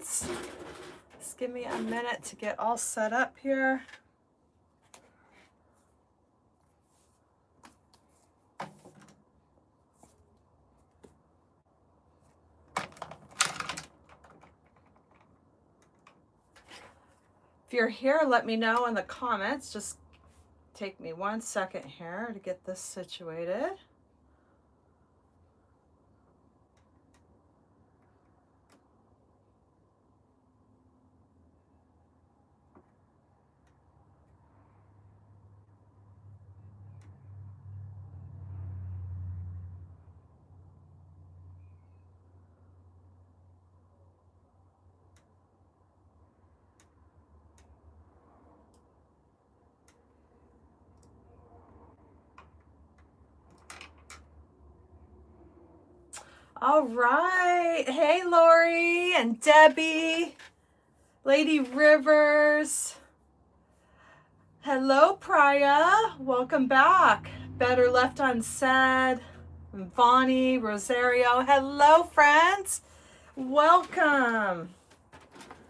friends. Just give me a minute to get all set up here. If you're here, let me know in the comments. Just take me 1 second here to get this situated. All right. Hey, Lori and Debbie, Lady Rivers. Hello, Priya. Welcome back. Better Left Unsaid. Vonnie, Rosario. Hello, friends. Welcome.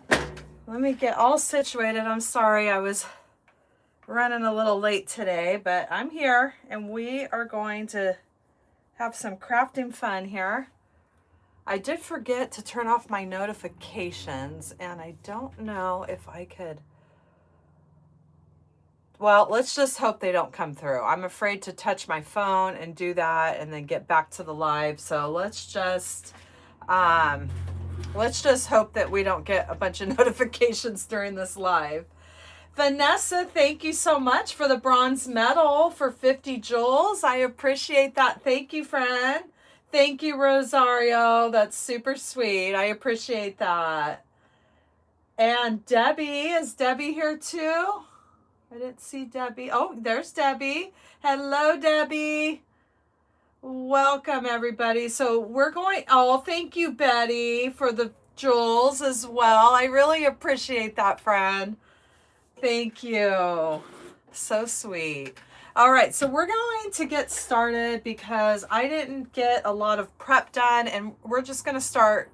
Let me get all situated. I'm sorry I was running a little late today, but I'm here and we are going to have some crafting fun here. I did forget to turn off my notifications and I don't know if I could. Well, let's just hope they don't come through. I'm afraid to touch my phone and do that and then get back to the live. So let's just hope that we don't get a bunch of notifications during this live. Vanessa, thank you so much for the bronze medal for 50 joules. I appreciate that. Thank you, friend. Thank you, Rosario. That's super sweet. I appreciate that. And Debbie, is Debbie here too? I didn't see Debbie. Oh, there's Debbie. Hello, Debbie. Welcome, everybody. So we're going, oh, thank you, Betty, for the jewels as well. I really appreciate that, friend. Thank you. So sweet. All right, so we're going to get started because I didn't get a lot of prep done, and we're just going to start.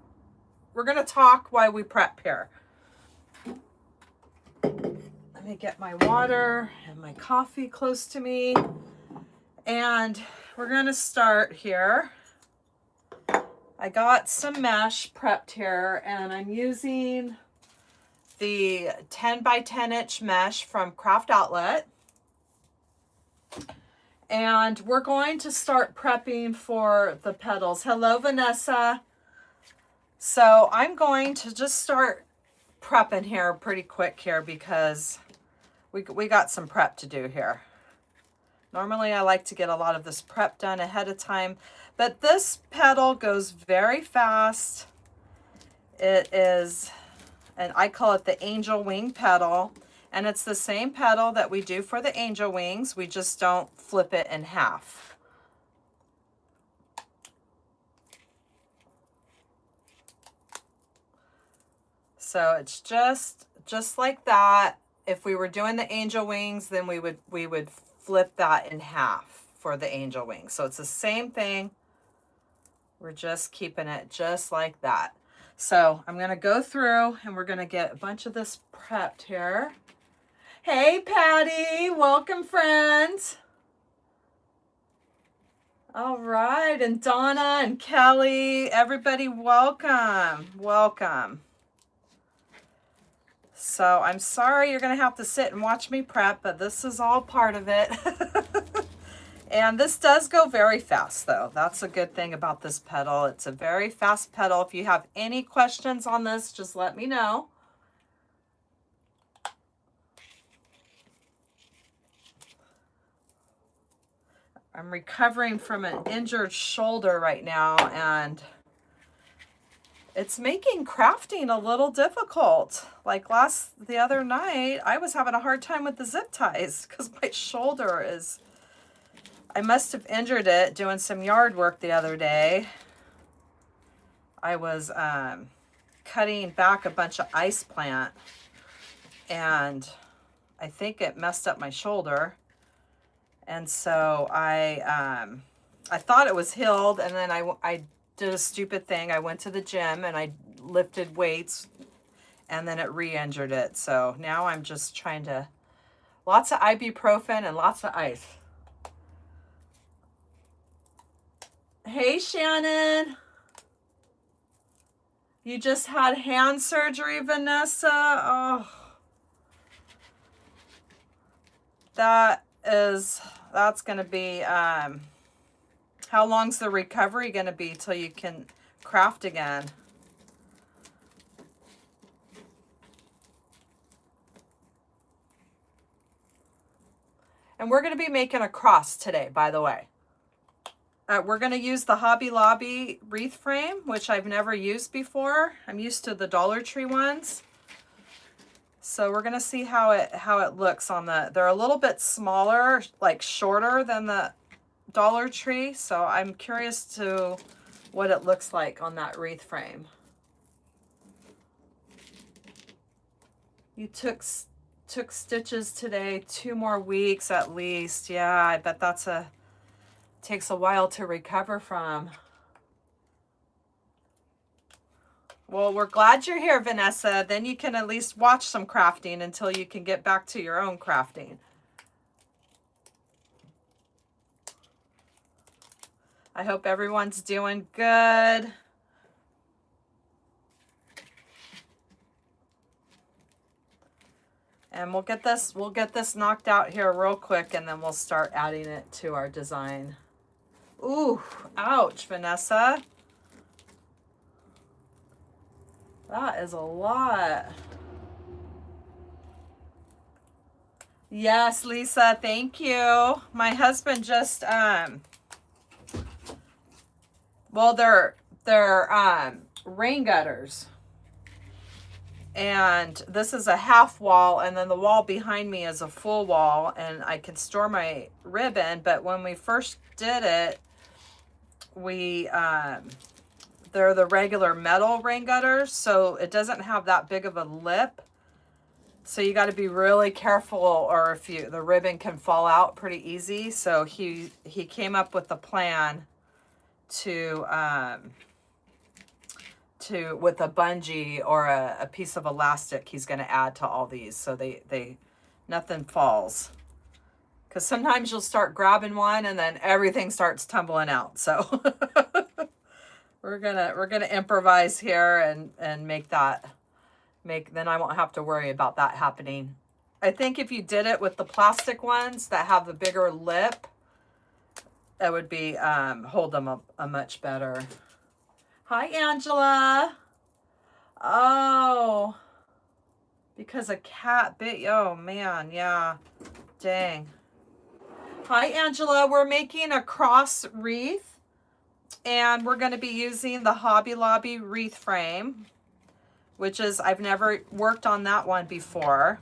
We're going to talk while we prep here. Let me get my water and my coffee close to me. And we're going to start here. I got some mesh prepped here, and I'm using the 10 by 10 inch mesh from Craft Outlet. And we're going to start prepping for the petals. Hello, Vanessa. So I'm going to just start prepping here pretty quick here because we got some prep to do here. Normally I like to get a lot of this prep done ahead of time, but this petal goes very fast. It is, and I call it the angel wing petal. And it's the same petal that we do for the angel wings. We just don't flip it in half. So it's just like that. If we were doing the angel wings, then we would flip that in half for the angel wings. So it's the same thing. We're just keeping it just like that. So I'm going to go through and we're going to get a bunch of this prepped here. Hey, Patty. Welcome, friends. All right. And Donna and Kelly, everybody, welcome. Welcome. So I'm sorry you're going to have to sit and watch me prep, but this is all part of it. And this does go very fast, though. That's a good thing about this petal. It's a very fast petal. If you have any questions on this, just let me know. I'm recovering from an injured shoulder right now, and it's making crafting a little difficult. Like the other night, I was having a hard time with the zip ties because my shoulder is, I must have injured it doing some yard work the other day. I was cutting back a bunch of ice plant, and I think it messed up my shoulder. And so I thought it was healed, and then I did a stupid thing. I went to the gym and I lifted weights and then it re-injured it. So now I'm just trying to, lots of ibuprofen and lots of ice. Hey, Shannon. You just had hand surgery, Vanessa. Oh, that's going to be, how long's the recovery going to be till you can craft again? And we're going to be making a cross today, by the way. We're going to use the Hobby Lobby wreath frame, which I've never used before. I'm used to the Dollar Tree ones. So we're going to see how it looks on the, they're a little bit smaller, like shorter than the Dollar Tree. So I'm curious to what it looks like on that wreath frame. You took stitches today, 2 more weeks at least. Yeah, I bet takes a while to recover from. Well, we're glad you're here, Vanessa. Then you can at least watch some crafting until you can get back to your own crafting. I hope everyone's doing good. And we'll get this knocked out here real quick, and then we'll start adding it to our design. Ooh, ouch, Vanessa. That is a lot. Yes, Lisa, thank you. My husband just, well, they're rain gutters. And this is a half wall, and then the wall behind me is a full wall, and I can store my ribbon. But when we first did it, they're the regular metal rain gutters, so it doesn't have that big of a lip. So you got to be really careful, or the ribbon can fall out pretty easy. So he came up with a plan with a bungee or a piece of elastic he's going to add to all these, so nothing falls. Because sometimes you'll start grabbing one and then everything starts tumbling out. So we're gonna improvise here and then I won't have to worry about that happening. I think if you did it with the plastic ones that have the bigger lip, that would be hold them a much better. Hi, Angela. Oh, because a cat bit. Oh man, yeah. Dang. Hi, Angela. We're making a cross wreath, and we're going to be using the Hobby Lobby wreath frame, which is, I've never worked on that one before.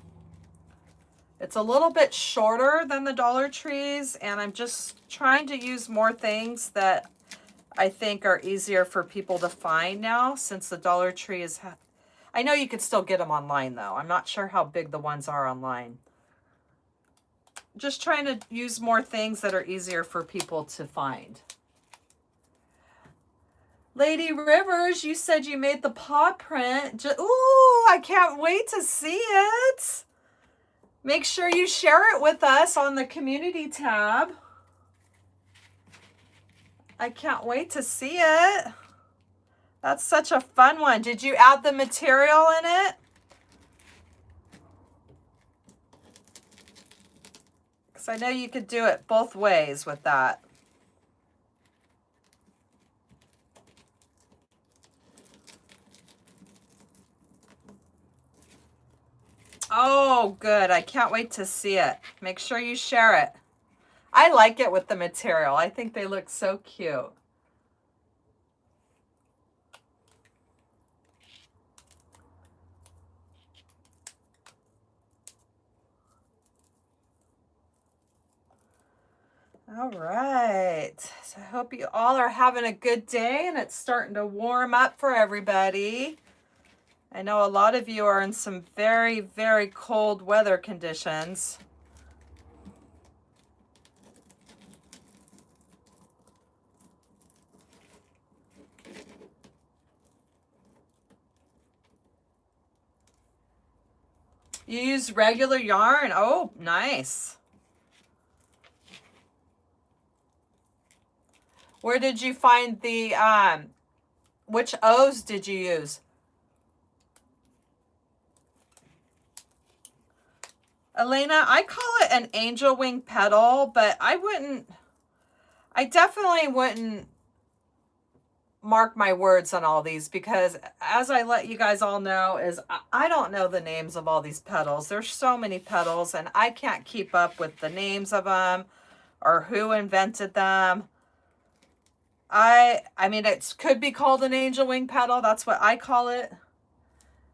It's a little bit shorter than the Dollar Trees, and I'm just trying to use more things that I think are easier for people to find now, since the Dollar Tree is, I know you could still get them online though. I'm not sure how big the ones are online. Just trying to use more things that are easier for people to find. Lady Rivers, you said you made the paw print. Ooh, I can't wait to see it. Make sure you share it with us on the community tab. I can't wait to see it. That's such a fun one. Did you add the material in it? Because I know you could do it both ways with that. Oh, good. I can't wait to see it. Make sure you share it. I like it with the material. I think they look so cute. All right. So I hope you all are having a good day, and it's starting to warm up for everybody. I know a lot of you are in some very, very cold weather conditions. You use regular yarn? Oh, nice. Where did you find the, which O's did you use? Elena, I call it an angel wing petal, but I definitely wouldn't mark my words on all these, because as I let you guys all know, is I don't know the names of all these petals. There's so many petals and I can't keep up with the names of them or who invented them. I mean, it could be called an angel wing petal. That's what I call it.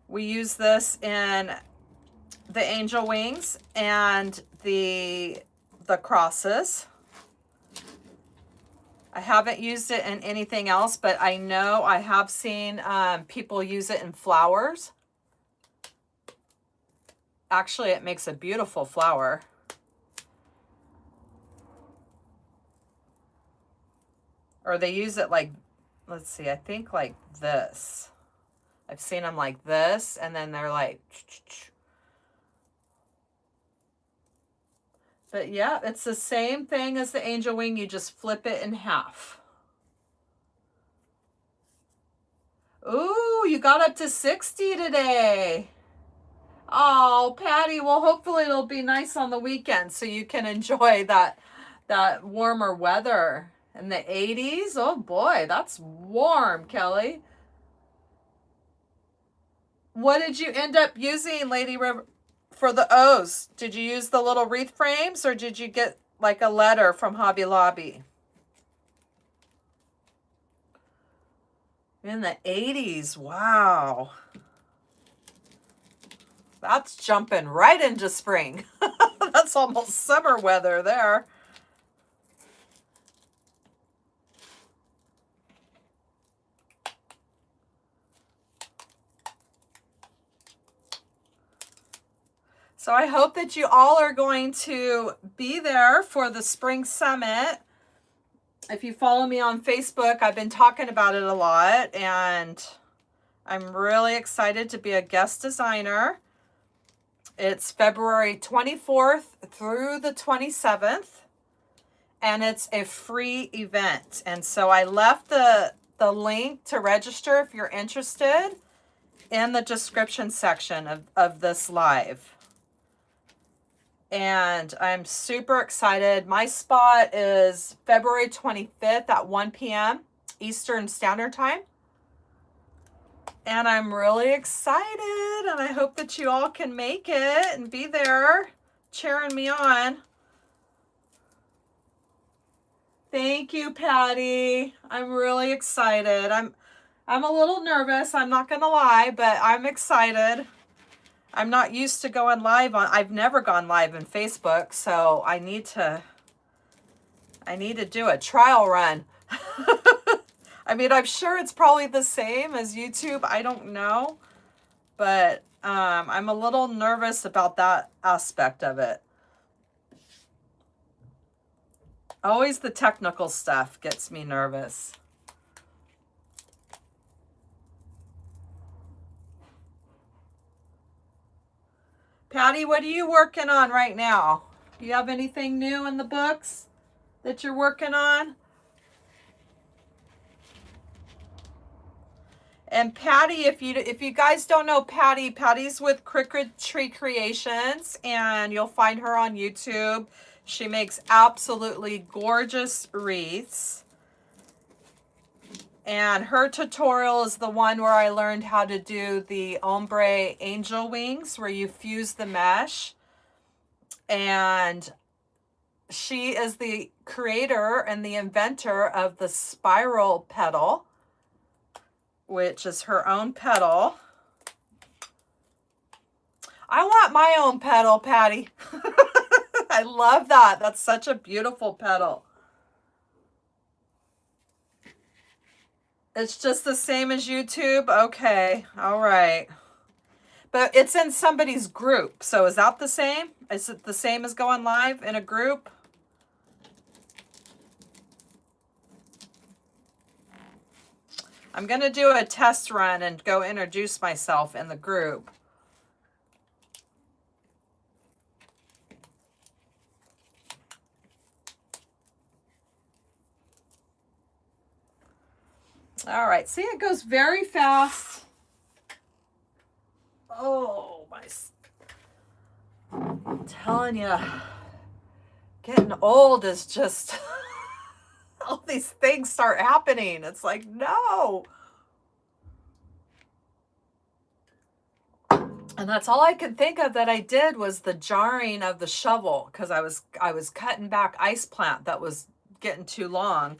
We use this in the angel wings and the crosses. I haven't used it in anything else, but I know I have seen people use it in flowers. Actually, it makes a beautiful flower. Or they use it like, let's see, I think like this. I've seen them like this, and then they're like, but yeah, it's the same thing as the angel wing. You just flip it in half. Ooh, you got up to 60 today. Oh, Patty, well, hopefully it'll be nice on the weekend so you can enjoy that warmer weather. In the 80s? Oh boy, that's warm, Kelly. What did you end up using, Lady River, for the O's? Did you use the little wreath frames, or did you get like a letter from Hobby Lobby? In the 80s, wow. That's jumping right into spring. That's almost summer weather there. So I hope that you all are going to be there for the Spring Summit. If you follow me on Facebook, I've been talking about it a lot, and I'm really excited to be a guest designer. It's February 24th through the 27th, and it's a free event. And so I left the link to register if you're interested in the description section of this live. And I'm super excited. My spot is February 25th at 1 p.m. Eastern Standard Time. And I'm really excited, and I hope that you all can make it and be there cheering me on. Thank you, Patty. I'm really excited. I'm a little nervous, I'm not gonna lie, but I'm excited. I'm not used to going live I've never gone live in Facebook, so I need to do a trial run. I mean, I'm sure it's probably the same as YouTube. I don't know, but I'm a little nervous about that aspect of it. Always the technical stuff gets me nervous. Patty, what are you working on right now? Do you have anything new in the books that you're working on? And Patty, if you guys don't know Patty, Patty's with Crooked Tree Creations, and you'll find her on YouTube. She makes absolutely gorgeous wreaths. And her tutorial is the one where I learned how to do the ombre angel wings, where you fuse the mesh. And she is the creator and the inventor of the spiral petal, which is her own petal. I want my own petal, Patty. I love that. That's such a beautiful petal. It's just the same as YouTube? Okay, all right. But it's in somebody's group, so is that the same? Is it the same as going live in a group? I'm going to do a test run and go introduce myself in the group. All right, see, it goes very fast. Oh, I'm telling you, getting old is just, all these things start happening. It's like, no. And that's all I could think of that I did was the jarring of the shovel, because I was cutting back ice plant that was getting too long.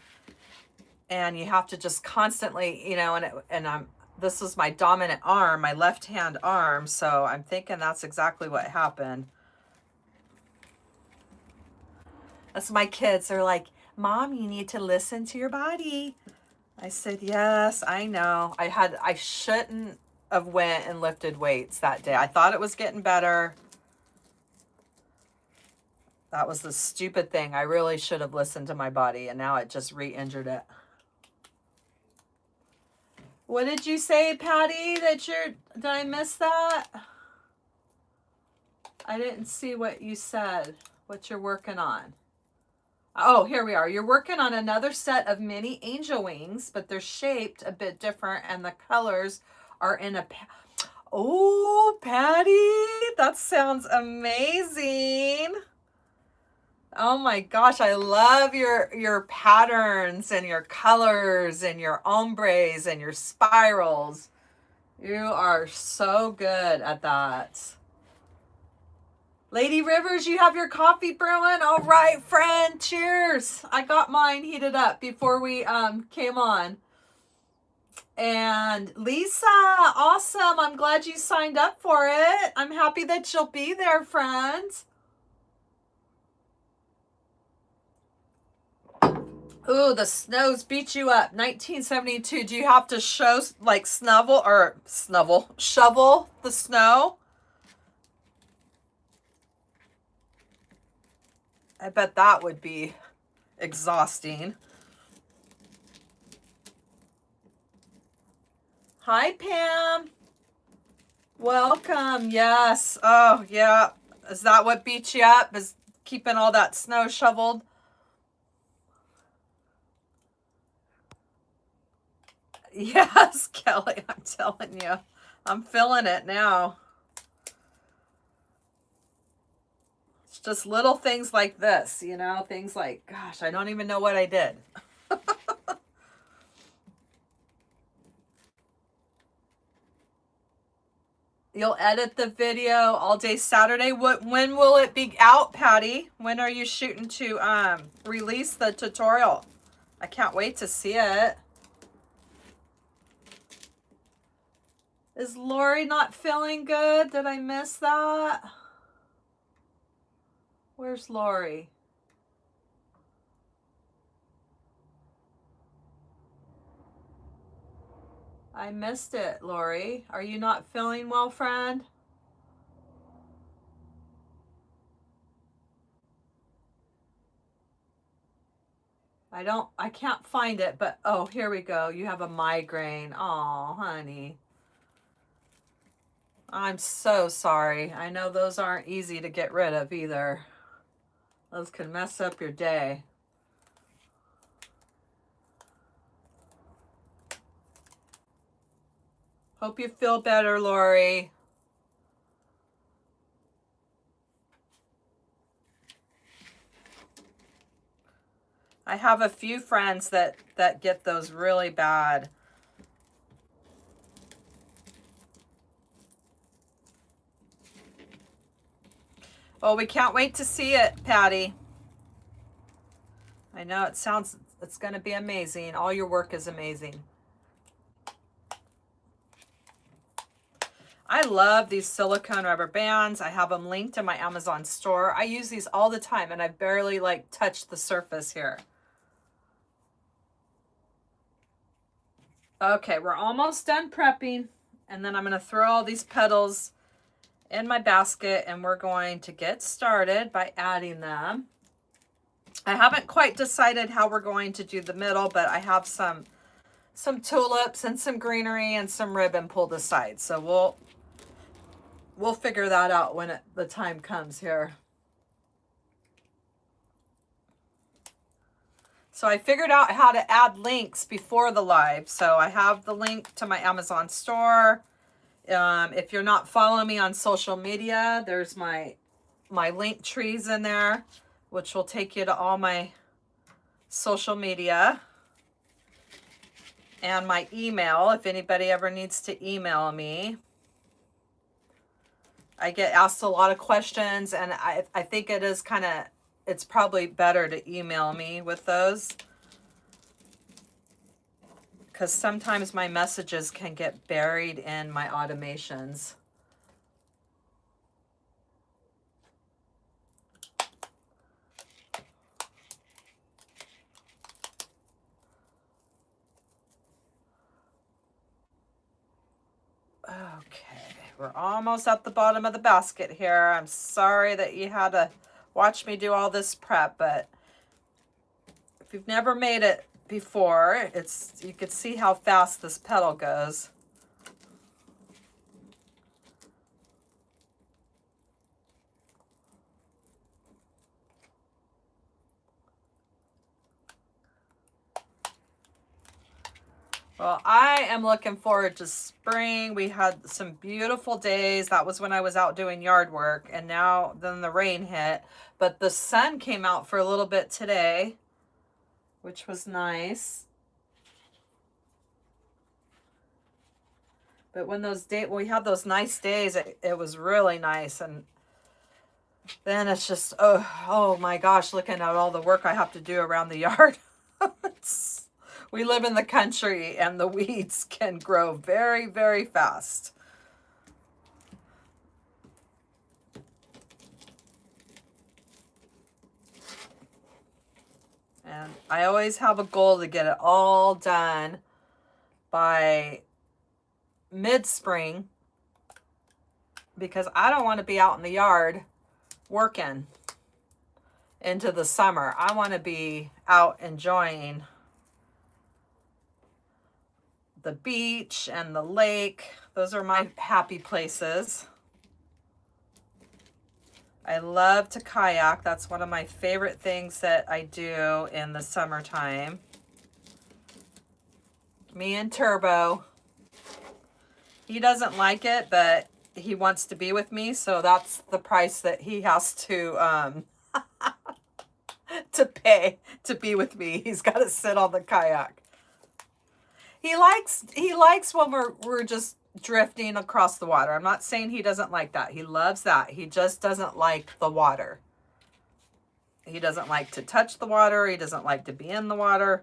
And you have to just constantly, you know, this is my dominant arm, my left hand arm, so I'm thinking that's exactly what happened. That's my kids. They're like, Mom, you need to listen to your body. I said, yes, I know. I shouldn't have went and lifted weights that day. I thought it was getting better. That was the stupid thing. I really should have listened to my body, and now it just re-injured it. What did you say, Patty? Did I miss that? I didn't see what you said, what you're working on. Oh, here we are. You're working on another set of mini angel wings, but they're shaped a bit different, and the colors are in a... Oh, Patty, that sounds amazing. Oh my gosh, I love your patterns and your colors and your ombres and your spirals. You are so good at that. Lady Rivers, you have your coffee brewing? All right, friend. Cheers. I got mine heated up before we came on. And Lisa, awesome. I'm glad you signed up for it. I'm happy that you'll be there, friend. Ooh, the snows beat you up. 1972. Do you have to show, like, shovel the snow? I bet that would be exhausting. Hi, Pam. Welcome. Yes. Oh, yeah. Is that what beat you up? Is keeping all that snow shoveled? Yes, Kelly. I'm telling you. I'm feeling it now. Just little things like this, you know, things like, gosh, I don't even know what I did. You'll edit the video all day Saturday. When will it be out, Patty? When are you shooting to release the tutorial? I can't wait to see it. Is Lori not feeling good? Did I miss that? Where's Lori? I missed it, Lori. Are you not feeling well, friend? I can't find it, but oh, here we go. You have a migraine. Oh, honey. I'm so sorry. I know those aren't easy to get rid of either. Those can mess up your day. Hope you feel better, Lori. I have a few friends that get those really bad. Oh, we can't wait to see it, Patty. I know it's going to be amazing. All your work is amazing. I love these silicone rubber bands. I have them linked in my Amazon store. I use these all the time, and I barely like touched the surface here. Okay, we're almost done prepping, and then I'm going to throw all these petals in my basket, and we're going to get started by adding them. I haven't quite decided how we're going to do the middle, but I have some tulips and some greenery and some ribbon pulled aside. So we'll figure that out when the time comes here. So I figured out how to add links before the live. So I have the link to my Amazon store. If you're not following me on social media, there's my link trees in there, which will take you to all my social media. And my email, if anybody ever needs to email me. I get asked a lot of questions, and I think it is kind of, it's probably better to email me with those, because sometimes my messages can get buried in my automations. Okay, we're almost at the bottom of the basket here. I'm sorry that you had to watch me do all this prep, but if you've never made it before, you can see how fast this petal goes. Well, I am looking forward to spring. We had some beautiful days. That was when I was out doing yard work, and now then the rain hit. But the sun came out for a little bit today, which was nice. But when we had those nice days, it was really nice. And then it's just, oh my gosh, looking at all the work I have to do around the yard. We live in the country, and the weeds can grow very, very fast. And I always have a goal to get it all done by mid-spring, because I don't want to be out in the yard working into the summer. I want to be out enjoying the beach and the lake. Those are my happy places. I love to kayak. That's one of my favorite things that I do in the summertime. Me and Turbo. He doesn't like it, but he wants to be with me, so that's the price that he has to to pay to be with me. He's got to sit on the kayak. He likes when we're just drifting across the water. I'm not saying he doesn't like that. He loves that. He just doesn't like the water. He doesn't like to touch the water. He doesn't like to be in the water.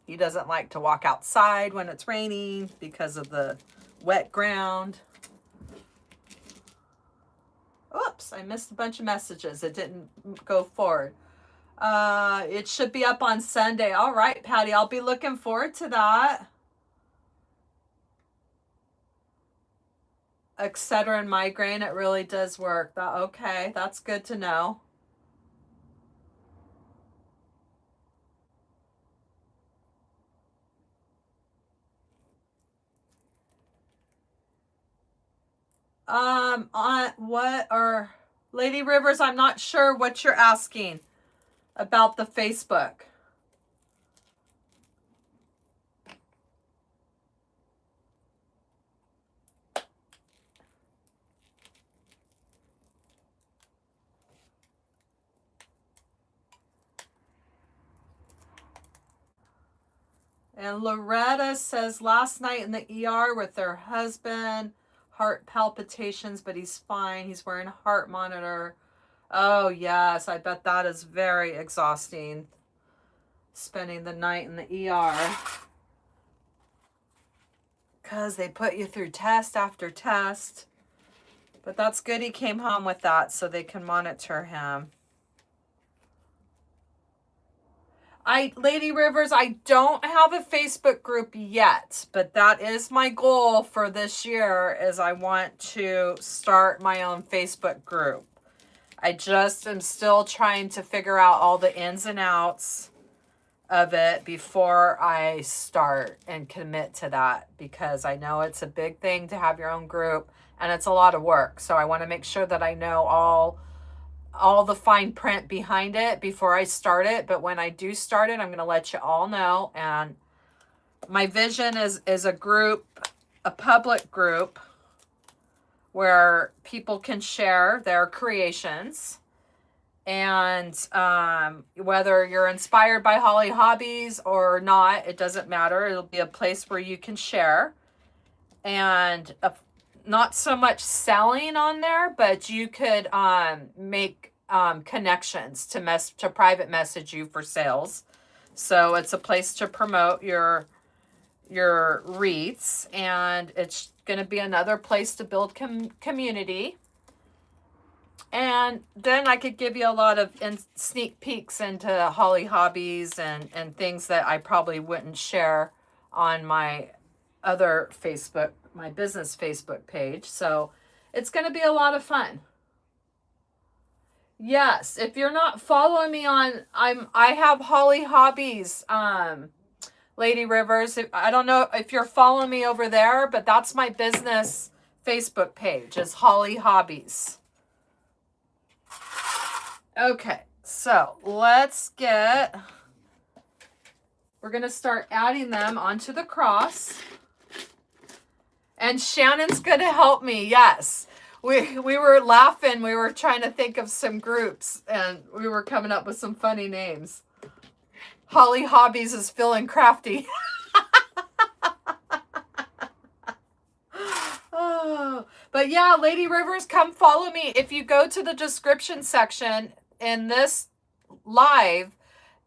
He doesn't like to walk outside when it's raining because of the wet ground. Oops, I missed a bunch of messages. It didn't go forward. It should be up on Sunday. All right, Patty, I'll be looking forward to that. Excedrin migraine, it really does work. Okay, that's good to know. On what are Lady Rivers? I'm not sure what you're asking about the Facebook. And Loretta says last night in the ER with her husband, heart palpitations, but he's fine. He's wearing a heart monitor. Oh, yes. I bet that is very exhausting, spending the night in the ER. Because they put you through test after test. But that's good he came home with that so they can monitor him. Lady Rivers, I don't have a Facebook group yet, but that is my goal for this year, is I want to start my own Facebook group. I just am still trying to figure out all the ins and outs of it before I start and commit to that, because I know it's a big thing to have your own group and it's a lot of work. So I want to make sure that I know all all the fine print behind it before I start it. But when I do start it, I'm going to let you all know. And my vision is a group, a public group where people can share their creations. And whether you're inspired by Hollie hobbies or not, it doesn't matter. It'll be a place where you can share. And not so much selling on there, but you could make connections to private message you for sales. So it's a place to promote your wreaths, and it's going to be another place to build community. And then I could give you a lot of sneak peeks into Hollie hobbies and things that I probably wouldn't share on my other Facebook, my business Facebook page. So it's going to be a lot of fun. Yes, if you're not following me on, I have Hollie hobbies, Lady Rivers. I don't know if you're following me over there, but that's my business Facebook page, is Hollie hobbies. Okay, so we're going to start adding them onto the cross. And Shannon's going to help me, yes. We were laughing. We were trying to think of some groups, and we were coming up with some funny names. Hollie Hobbies is feeling crafty. Oh, but yeah, Lady Rivers, come follow me. If you go to the description section in this live,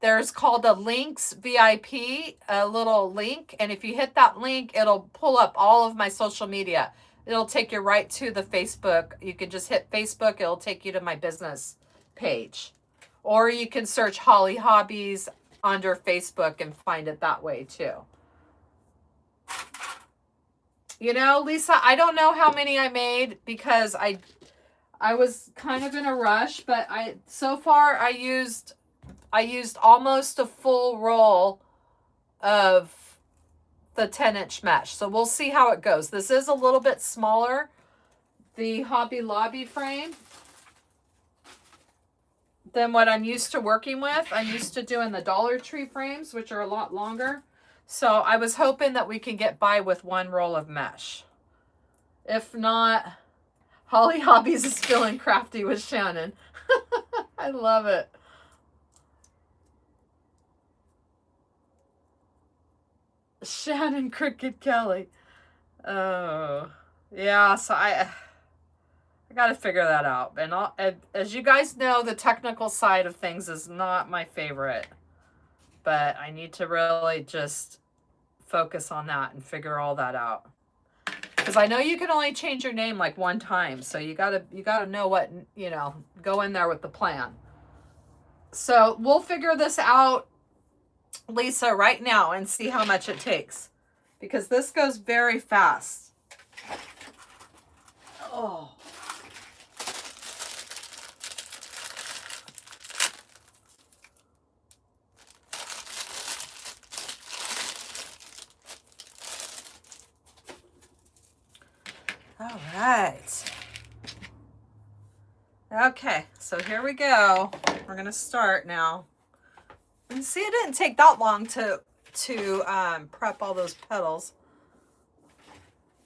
there's called a links VIP, a little link. And if you hit that link, it'll pull up all of my social media. It'll take you right to the Facebook. You can just hit Facebook. It'll take you to my business page. Or you can search Hollie Hobbies under Facebook and find it that way too. You know, Lisa, I don't know how many I made because I was kind of in a rush, but so far I used almost a full roll of the 10-inch mesh. So we'll see how it goes. This is a little bit smaller, the Hobby Lobby frame, than what I'm used to working with. I'm used to doing the Dollar Tree frames, which are a lot longer. So I was hoping that we can get by with one roll of mesh. If not, Hollie Hobbies is feeling crafty with Shannon. I love it. Shannon Crooked Kelly. Oh, yeah. So I got to figure that out. And as you guys know, the technical side of things is not my favorite. But I need to really just focus on that and figure all that out. Because I know you can only change your name like one time. So you gotta know what, go in there with the plan. So we'll figure this out, Lisa, right now and see how much it takes. Because this goes very fast. Oh. All right. Okay, so here we go. We're going to start now. And see, it didn't take that long to prep all those petals.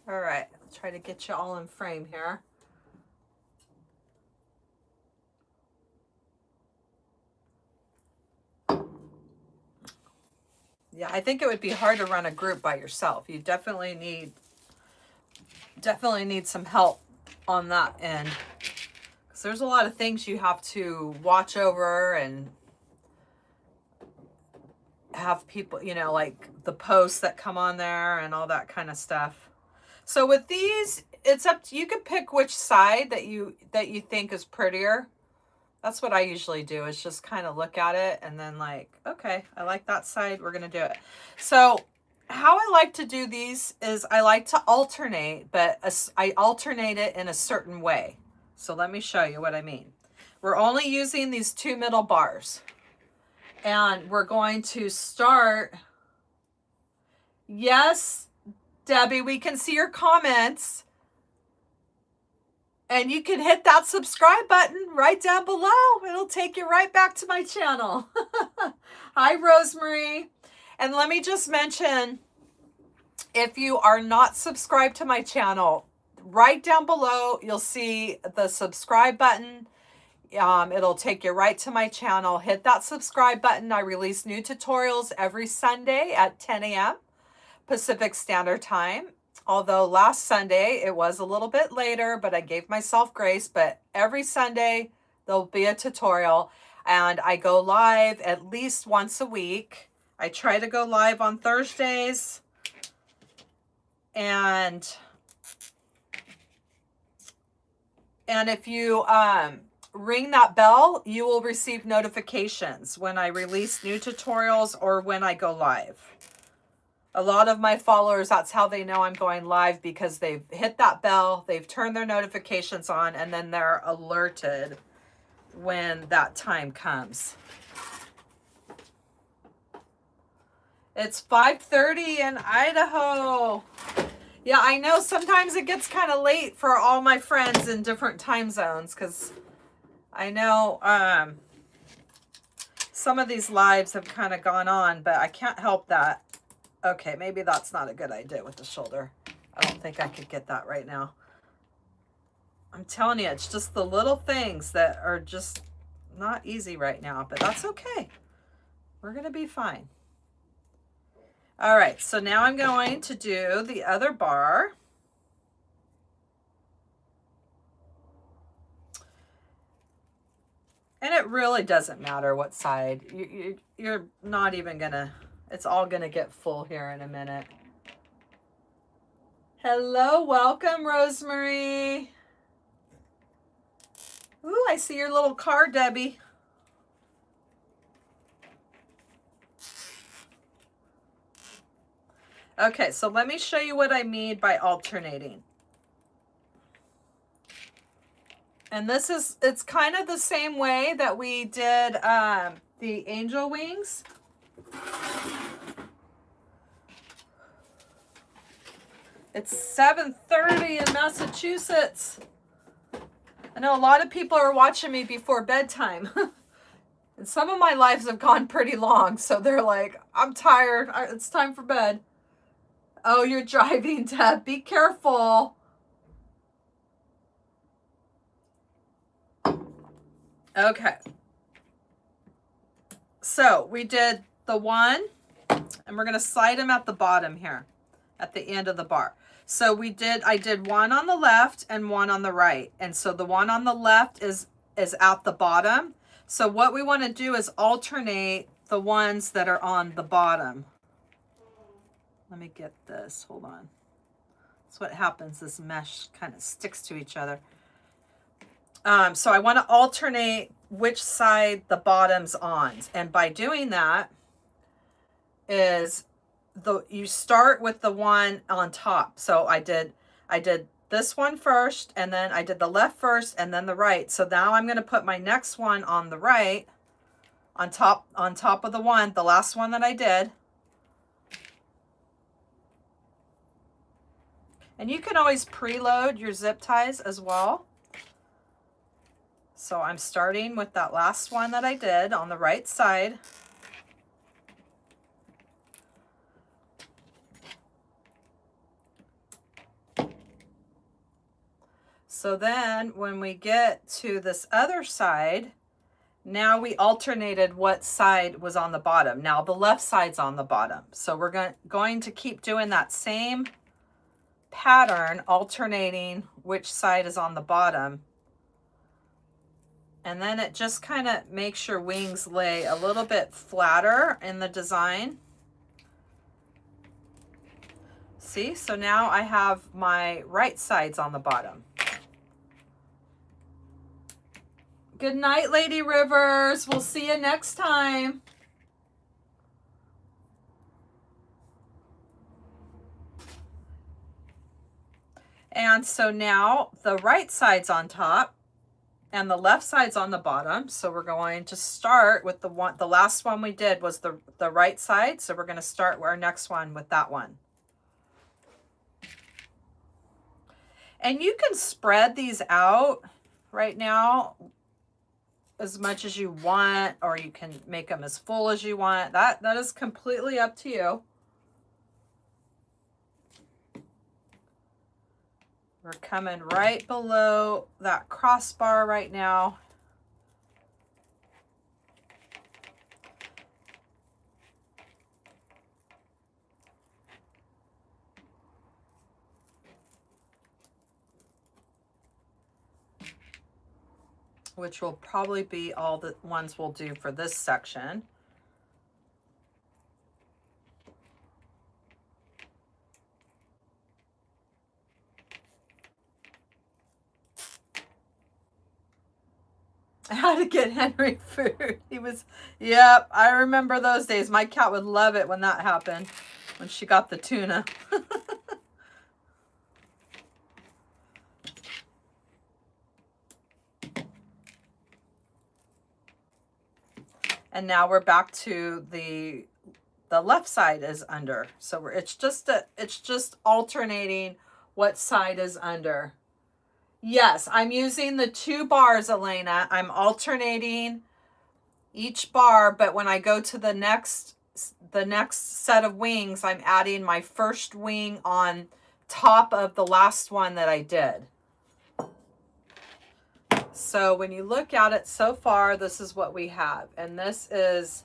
All right, I'll try to get you all in frame here. Yeah, I think it would be hard to run a group by yourself. You definitely need some help on that end. Because there's a lot of things you have to watch over and have people, like the posts that come on there and all that kind of stuff. So with these, it's up to you. Can pick which side that you think is prettier. That's what I usually do, is just kind of look at it and then like, okay, I like that side, we're going to do it. So how I like to do these is I like to alternate, but I alternate it in a certain way. So let me show you what I mean. We're only using these 2 middle bars. And we're going to start. Yes, Debbie, we can see your comments. And you can hit that subscribe button right down below. It'll take you right back to my channel. Hi, Rosemary. And let me just mention, if you are not subscribed to my channel, right down below, you'll see the subscribe button. It'll take you right to my channel. Hit that subscribe button. I release new tutorials every Sunday at 10 a.m. Pacific Standard Time. Although last Sunday it was a little bit later, but I gave myself grace. But every Sunday there'll be a tutorial, and I go live at least once a week. I try to go live on Thursdays, and if you ring that bell, you will receive notifications when I release new tutorials or when I go live. A lot of my followers, that's how they know I'm going live, because they've hit that bell, they've turned their notifications on, and then they're alerted when that time comes. It's 5:30 in Idaho. Yeah, I know sometimes it gets kind of late for all my friends in different time zones, because I know some of these lives have kind of gone on, but I can't help that. Okay, maybe that's not a good idea with the shoulder. I don't think I could get that right now. I'm telling you, it's just the little things that are just not easy right now, but that's okay. We're going to be fine. All right, so now I'm going to do the other bar. And it really doesn't matter what side. You're not even going to... It's all going to get full here in a minute. Hello, welcome, Rosemary. Ooh, I see your little card, Debbie. Okay, so let me show you what I mean by alternating. And this is, it's kind of the same way that we did the angel wings. It's 7:30 in Massachusetts. I know a lot of people are watching me before bedtime. And some of my lives have gone pretty long, so they're like, I'm tired. It's time for bed. Oh, you're driving, Deb. Be careful. Okay. So we did the one, and we're going to slide them at the bottom here, at the end of the bar. So I did one on the left and one on the right. And so the one on the left is at the bottom. So what we want to do is alternate the ones that are on the bottom. Let me get this, hold on. That's what happens, this mesh kind of sticks to each other. So I want to alternate which side the bottom's on. And by doing that is you start with the one on top. So I did this one first, and then I did the left first, and then the right. So now I'm going to put my next one on the right, on top of the last one that I did. And you can always preload your zip ties as well. So I'm starting with that last one that I did on the right side. So then when we get to this other side, now we alternated what side was on the bottom. Now the left side's on the bottom. So we're going to keep doing that same pattern, alternating which side is on the bottom. And then it just kind of makes your wings lay a little bit flatter in the design. See, so now I have my right sides on the bottom. Good night, Lady Rivers. We'll see you next time. And so now the right side's on top and the left side's on the bottom. So we're going to start with the last one we did was the right side. So we're going to start our next one with that one. And you can spread these out right now as much as you want, or you can make them as full as you want. That is completely up to you. We're coming right below that crossbar right now. Which will probably be all the ones we'll do for this section. How to get Henry food. He was, yep, I remember those days. My cat would love it when that happened, when she got the tuna. And now we're back to the left side is under. So it's just alternating what side is under. Yes, I'm using the 2 bars, Elena. I'm alternating each bar, but when I go to the next set of wings, I'm adding my first wing on top of the last one that I did. So when you look at it so far, this is what we have. And this is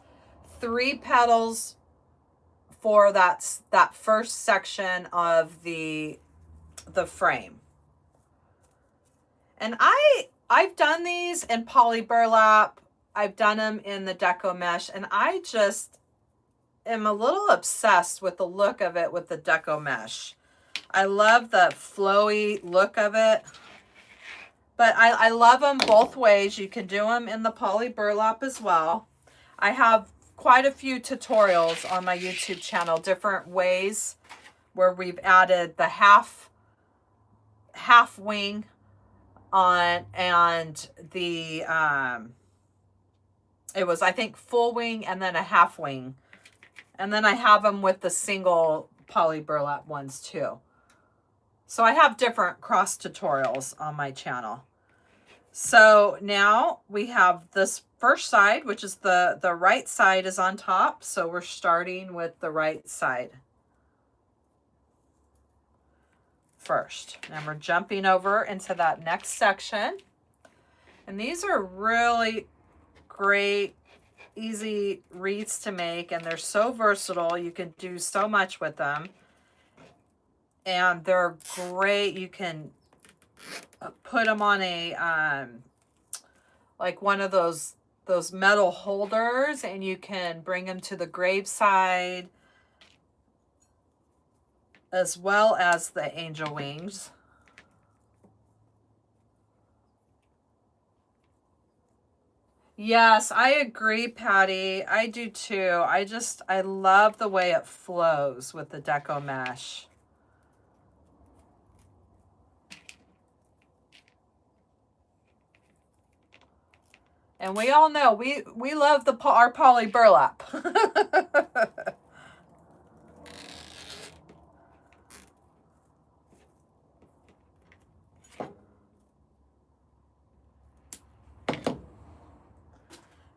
3 petals for that first section of the frame. And I've done these in poly burlap. I've done them in the deco mesh, and I just am a little obsessed with the look of it with the deco mesh. I love the flowy look of it. But I love them both ways. You can do them in the poly burlap as well. I have quite a few tutorials on my YouTube channel, different ways where we've added the half wing on, and the it was, I think, full wing and then a half wing. And then I have them with the single poly burlap ones too. So I have different cross tutorials on my channel. So now we have this first side, which is the right side is on top. So we're starting with the right side first. And we're jumping over into that next section. And these are really great, easy wreaths to make. And they're so versatile. You can do so much with them. And they're great. You can put them on a, like one of those metal holders, and you can bring them to the graveside, as well as the angel wings. Yes, I agree, Patty. I do too. I love the way it flows with the deco mesh. And we all know we love our poly burlap.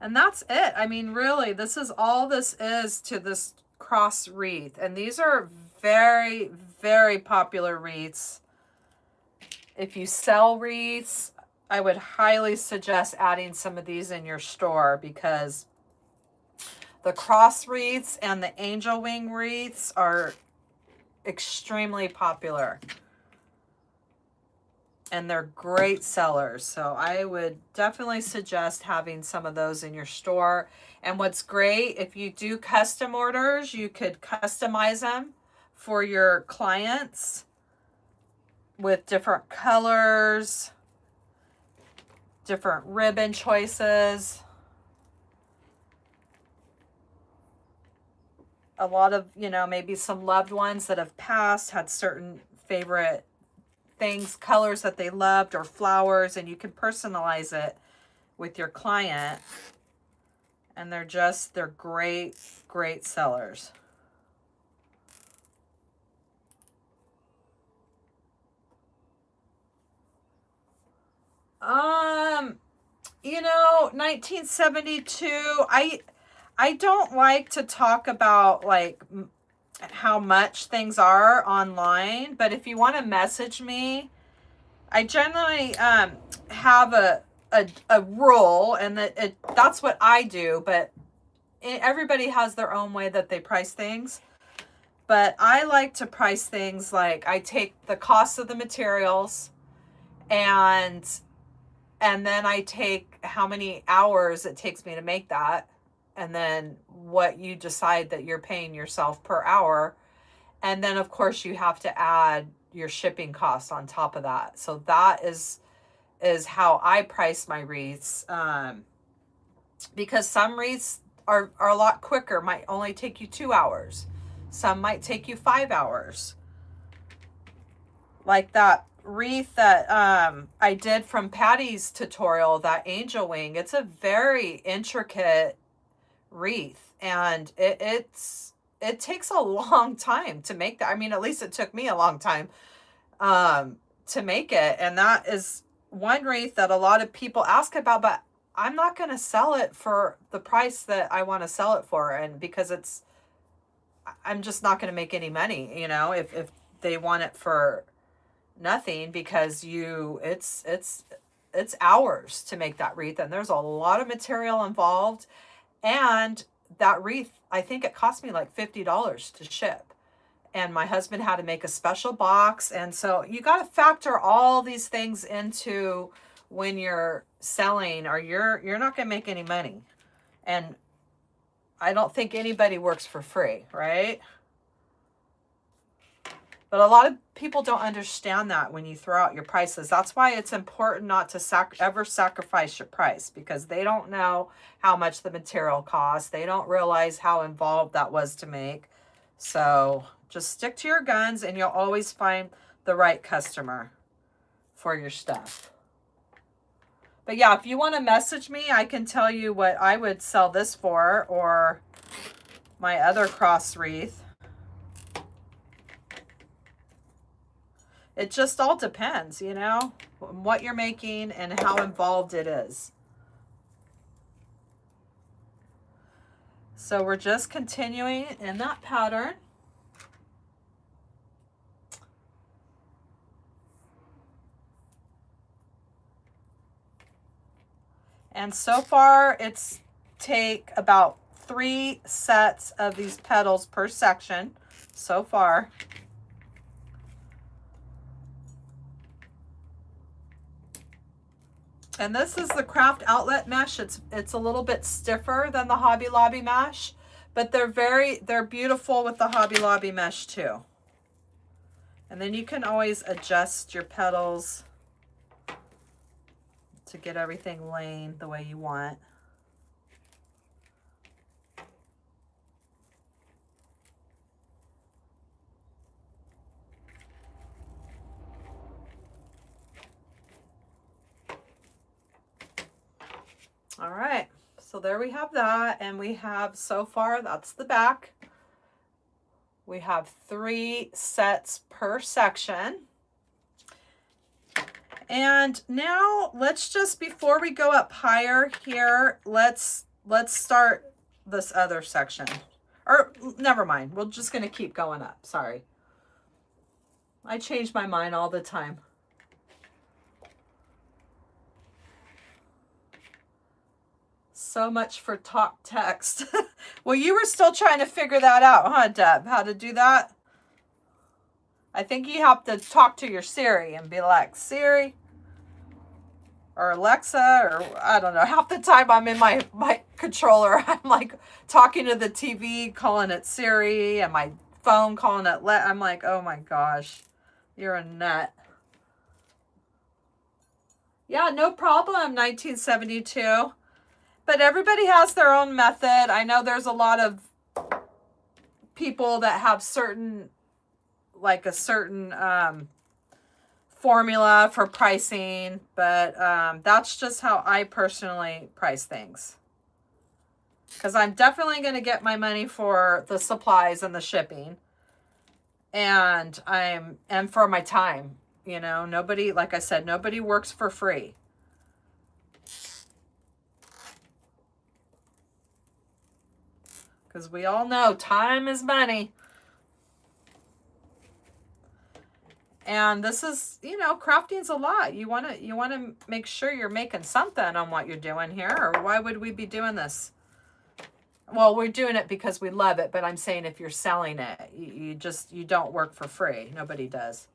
And that's it. I mean, really, this is all this is to this cross wreath. And these are very, very popular wreaths. If you sell wreaths, I would highly suggest adding some of these in your store, because the cross wreaths and the angel wing wreaths are extremely popular. And they're great sellers. So I would definitely suggest having some of those in your store. And what's great, if you do custom orders, you could customize them for your clients with different colors, different ribbon choices. A lot of, you know, maybe some loved ones that have passed had certain favorite things, colors that they loved, or flowers, and you can personalize it with your client. And they're great, great sellers. You know, 1972, I don't like to talk about like how much things are online, but if you want to message me, I generally have a rule, and that's what I do, but everybody has their own way that they price things. But I like to price things like I take the cost of the materials, and then I take how many hours it takes me to make that, and then what you decide that you're paying yourself per hour. And then of course you have to add your shipping cost on top of that. So that is how I price my wreaths. Because some wreaths are a lot quicker, might only take you 2 hours. Some might take you 5 hours. Like that wreath that I did from Patty's tutorial, that angel wing. It's a very intricate wreath, and it takes a long time to make that. I mean, at least it took me a long time to make it. And that is one wreath that a lot of people ask about, but I'm not going to sell it for the price that I want to sell it for. And because I'm just not going to make any money, you know, if they want it for nothing, because it's hours to make that wreath, and there's a lot of material involved. And that wreath, I think it cost me like $50 to ship, and my husband had to make a special box. And so you got to factor all these things into when you're selling, or you're not going to make any money. And I don't think anybody works for free, right? But a lot of people don't understand that when you throw out your prices. That's why it's important not to ever sacrifice your price, because they don't know how much the material costs. They don't realize how involved that was to make. So just stick to your guns, and you'll always find the right customer for your stuff. But yeah, if you want to message me, I can tell you what I would sell this for, or my other cross wreath. It just all depends, you know, what you're making and how involved it is. So we're just continuing in that pattern. And so far it's take about 3 sets of these petals per section so far. And this is the craft outlet mesh. It's a little bit stiffer than the Hobby Lobby mesh, but they're beautiful with the Hobby Lobby mesh too. And then you can always adjust your petals to get everything laying the way you want. All right, so there we have that, and we have, so far, that's the back. We have 3 sets per section. And now let's just, before we go up higher here, let's start this other section. Or never mind, we're just gonna keep going up, sorry. I change my mind all the time. So much for talk text. Well, you were still trying to figure that out, huh, Deb? How to do that? I think you have to talk to your Siri and be like, Siri, or Alexa, or I don't know. Half the time I'm in my controller, I'm like talking to the TV, calling it Siri, and my phone calling it I'm like, oh my gosh, you're a nut. Yeah, no problem, 1972. But everybody has their own method. I know there's a lot of people that have certain, like a certain formula for pricing, but that's just how I personally price things. Because I'm definitely going to get my money for the supplies and the shipping, and for my time. You know, nobody, like I said, nobody works for free. because we all know time is money. And this is, you know, crafting's a lot. You want to make sure you're making something on what you're doing here, or why would we be doing this? Well, we're doing it because we love it, but I'm saying if you're selling it, you don't work for free. Nobody does.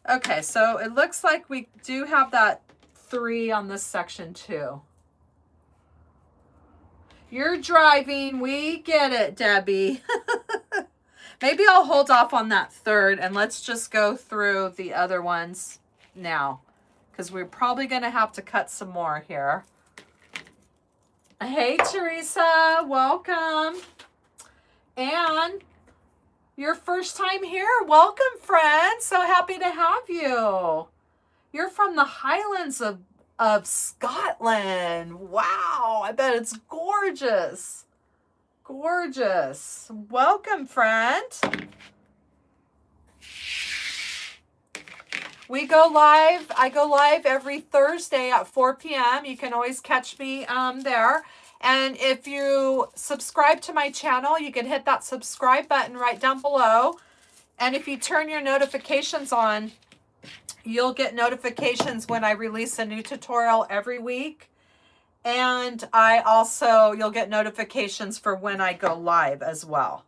Okay, so it looks like we do have that 3 on this section too. You're driving. We get it, Debbie. Maybe I'll hold off on that 3rd and let's just go through the other ones now, because we're probably going to have to cut some more here. Hey, Teresa, welcome. And your first time here, welcome, friend. So happy to have you. You're from the Highlands of Scotland. Wow, I bet it's gorgeous. Gorgeous. Welcome, friend. We go live. I go live every Thursday at 4 p.m. You can always catch me there. And if you subscribe to my channel, you can hit that subscribe button right down below. And if you turn your notifications on, you'll get notifications when I release a new tutorial every week. And you'll get notifications for when I go live as well.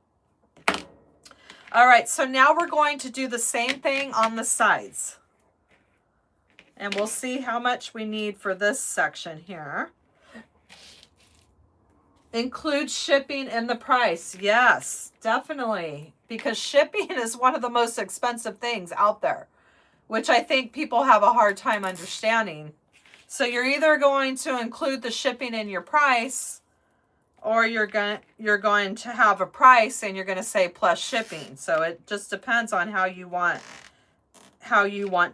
All right, so now we're going to do the same thing on the sides. And we'll see how much we need for this section here. Include shipping in the price. Yes, definitely. Because shipping is one of the most expensive things out there, which I think people have a hard time understanding. So you're either going to include the shipping in your price, or you're going to have a price and you're going to say plus shipping. So it just depends on how you want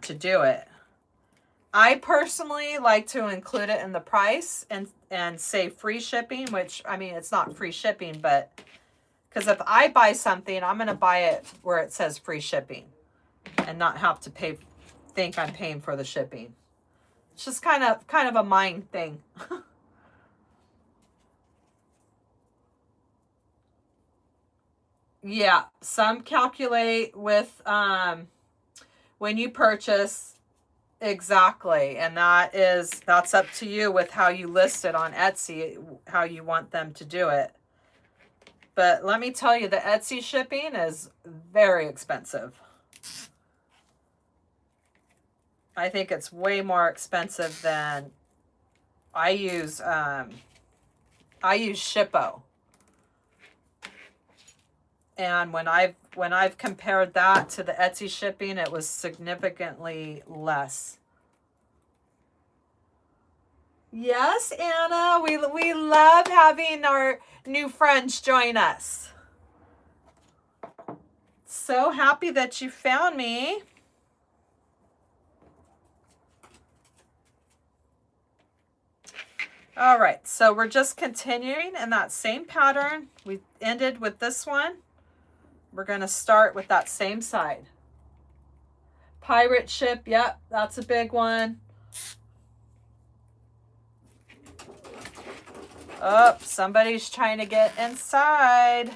to do it. I personally like to include it in the price and say free shipping, which, I mean, it's not free shipping, but because if I buy something, I'm going to buy it where it says free shipping and not have to think I'm paying for the shipping. It's just kind of a mind thing. Yeah, some calculate with when you purchase. Exactly. And that's up to you with how you list it on Etsy, how you want them to do it. But let me tell you, the Etsy shipping is very expensive. I think it's way more expensive than I use Shippo. And when I've compared that to the Etsy shipping, it was significantly less. Yes, Anna, we love having our new friends join us. So happy that you found me. All right, so we're just continuing in that same pattern. We ended with this one. We're going to start with that same side. Pirate ship, yep, that's a big one. Oh, somebody's trying to get inside.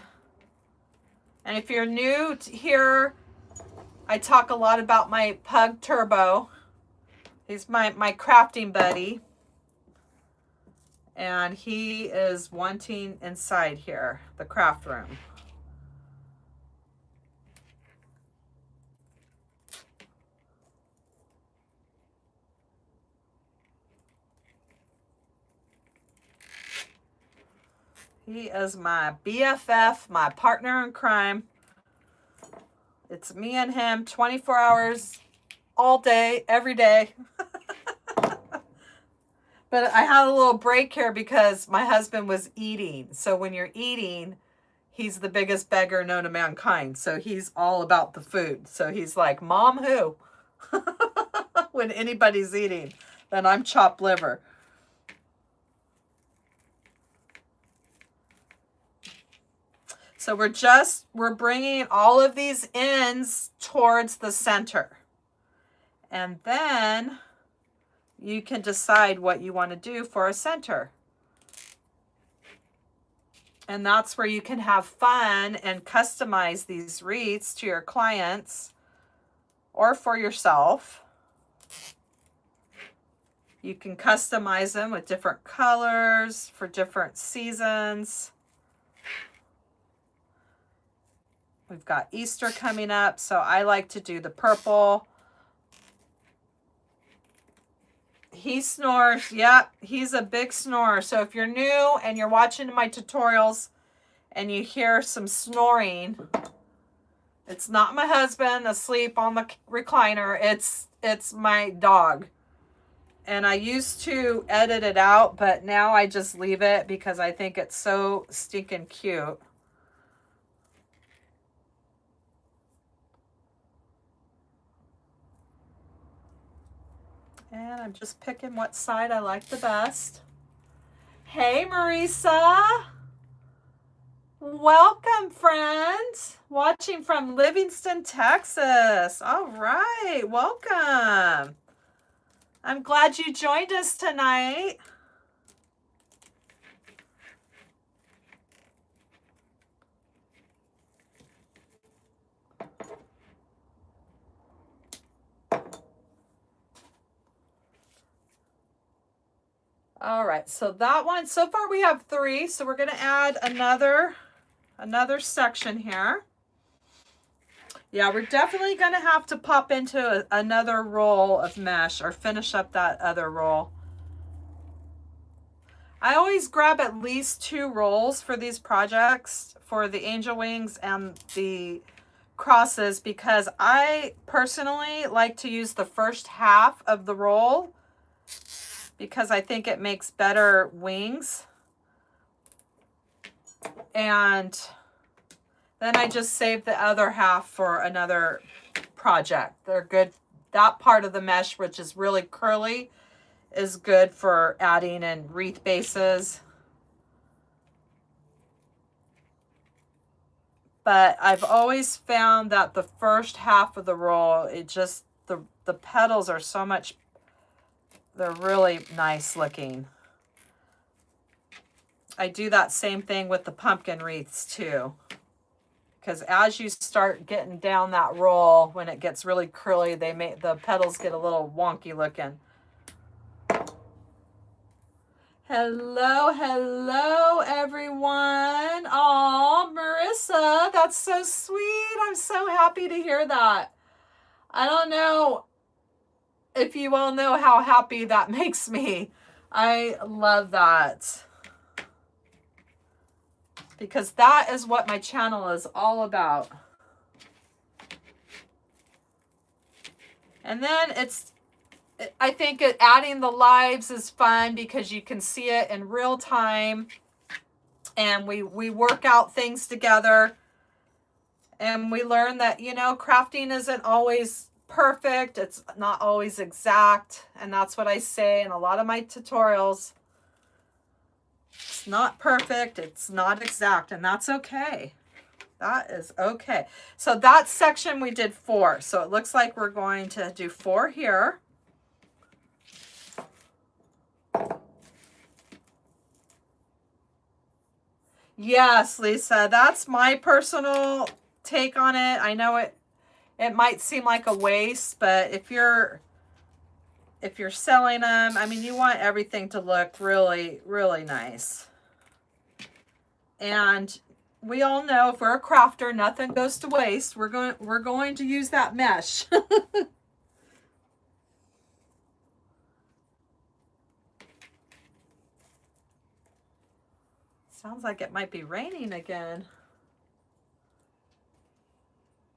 And if you're new here, I talk a lot about my Pug Turbo. He's my crafting buddy. And he is wanting inside here, the craft room. He is my BFF, my partner in crime. It's me and him 24 hours, all day, every day. But I had a little break here because my husband was eating. So when you're eating, he's the biggest beggar known to mankind. So he's all about the food. So he's like, Mom, who? When anybody's eating, then I'm chopped liver. So we're bringing all of these ends towards the center. And then you can decide what you want to do for a center. And that's where you can have fun and customize these wreaths to your clients or for yourself. You can customize them with different colors for different seasons. We've got Easter coming up, so I like to do the purple. He snores. Yep, he's a big snorer. So if you're new and you're watching my tutorials and you hear some snoring, it's not my husband asleep on the recliner. It's my dog. And I used to edit it out, but now I just leave it because I think it's so stinking cute. And I'm just picking what side I like the best. Hey, Marisa. Welcome, friend. Watching from Livingston, Texas. All right, welcome. I'm glad you joined us tonight. All right, so that one, so far we have 3, so we're going to add another section here. Yeah, we're definitely going to have to pop into another roll of mesh or finish up that other roll. I always grab at least 2 rolls for these projects, for the angel wings and the crosses, because I personally like to use the first half of the roll because I think it makes better wings. And then I just save the other half for another project. They're good. That part of the mesh, which is really curly, is good for adding in wreath bases. But I've always found that the first half of the roll, it just, the petals are so much, they're really nice looking. I do that same thing with the pumpkin wreaths too. Because as you start getting down that roll, when it gets really curly, the petals get a little wonky looking. Hello, hello, everyone. Aw, Marissa, that's so sweet. I'm so happy to hear that. I don't know if you all know how happy that makes me. I love that. Because that is what my channel is all about. And then I think adding the lives is fun because you can see it in real time. And we work out things together. And we learn that, you know, crafting isn't always perfect. It's not always exact. And that's what I say in a lot of my tutorials. It's not perfect. It's not exact. And that's okay. That is okay. So that section we did 4. So it looks like we're going to do 4 here. Yes, Lisa, that's my personal take on it. I know it might seem like a waste, but if you're selling them, I mean, you want everything to look really, really nice. And we all know if we're a crafter, nothing goes to waste. We're going to use that mesh. Sounds like it might be raining again.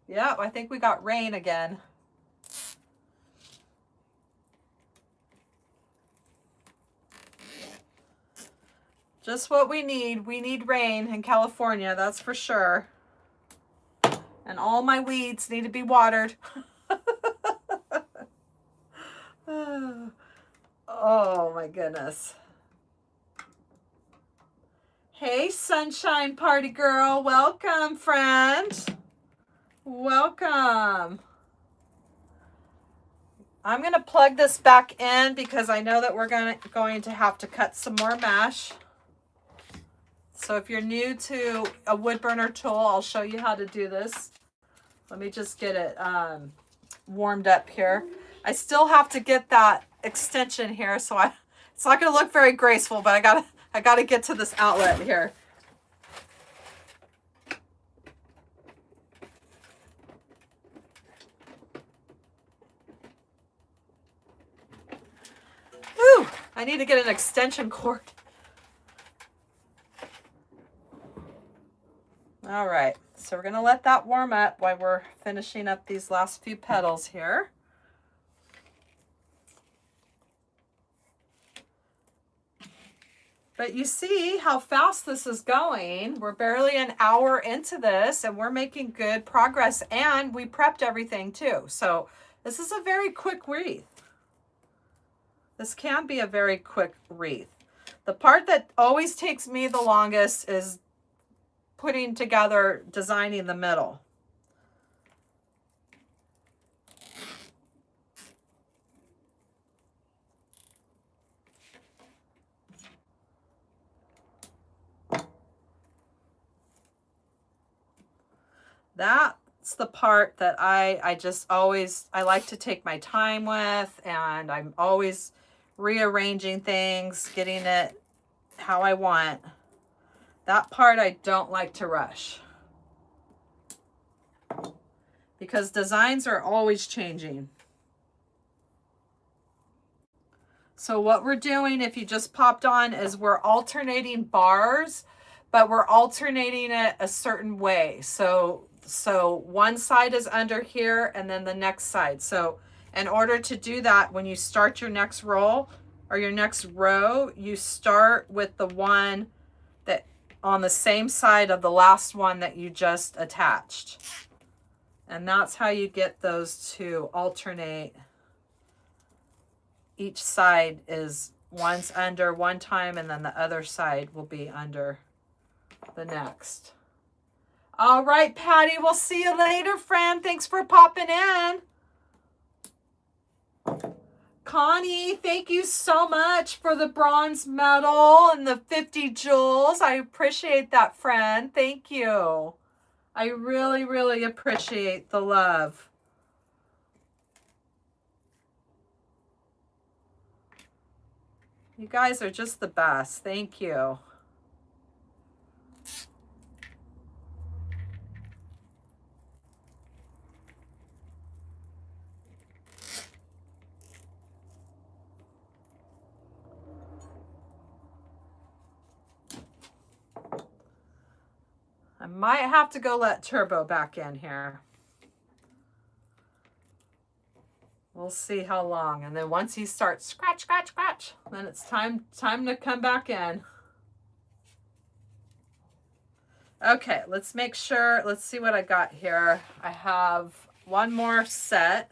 Yeah, I think we got rain again. Just what we need. We need rain in California, that's for sure. And all my weeds need to be watered. Oh my goodness. Hey, sunshine party girl. Welcome, friend. Welcome. I'm going to plug this back in because I know that we're going to have to cut some more mesh. So if you're new to a wood burner tool, I'll show you how to do this. Let me just get it warmed up here. I still have to get that extension here, so it's not going to look very graceful, but I gotta get to this outlet here. Whew, I need to get an extension cord. All right, so we're gonna let that warm up while we're finishing up these last few petals here. But you see how fast this is going. We're barely an hour into this and we're making good progress, and we prepped everything too. So this is a very quick wreath. This can be a very quick wreath. The part that always takes me the longest is putting together, designing the middle. That's the part that I just always, I like to take my time with, and I'm always rearranging things, getting it how I want. That part I don't like to rush, because designs are always changing. So what we're doing, if you just popped on, is we're alternating bars, but we're alternating it a certain way. So one side is under here and then the next side. So in order to do that, when you start your next roll or your next row, you start with the one that on the same side of the last one that you just attached. And that's how you get those to alternate. Each side is one's under one time, and then the other side will be under the next. All right, Patty, we'll see you later, friend. Thanks for popping in. Connie, thank you so much for the bronze medal and the 50 jewels. I appreciate that, friend. Thank you. I really, really appreciate the love. You guys are just the best. Thank you. I might have to go let Turbo back in here. We'll see how long. And then once he starts scratch, scratch, scratch, then it's time to come back in. Okay, let's make sure. Let's see what I got here. I have one more set.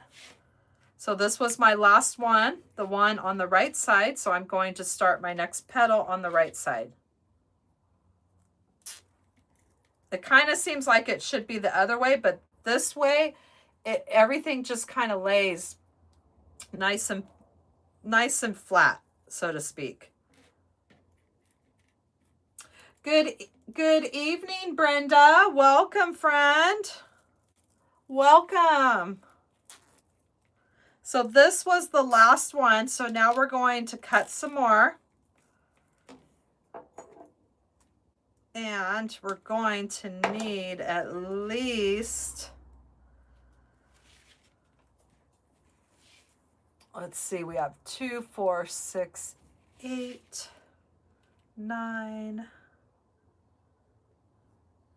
So this was my last one, the one on the right side. So I'm going to start my next petal on the right side. It kind of seems like it should be the other way, but this way, everything just kind of lays nice and flat, so to speak. Good evening, Brenda. Welcome, friend. Welcome. So this was the last one. So now we're going to cut some more. And we're going to need at least, let's see, we have 2, 4, 6, 8, 9.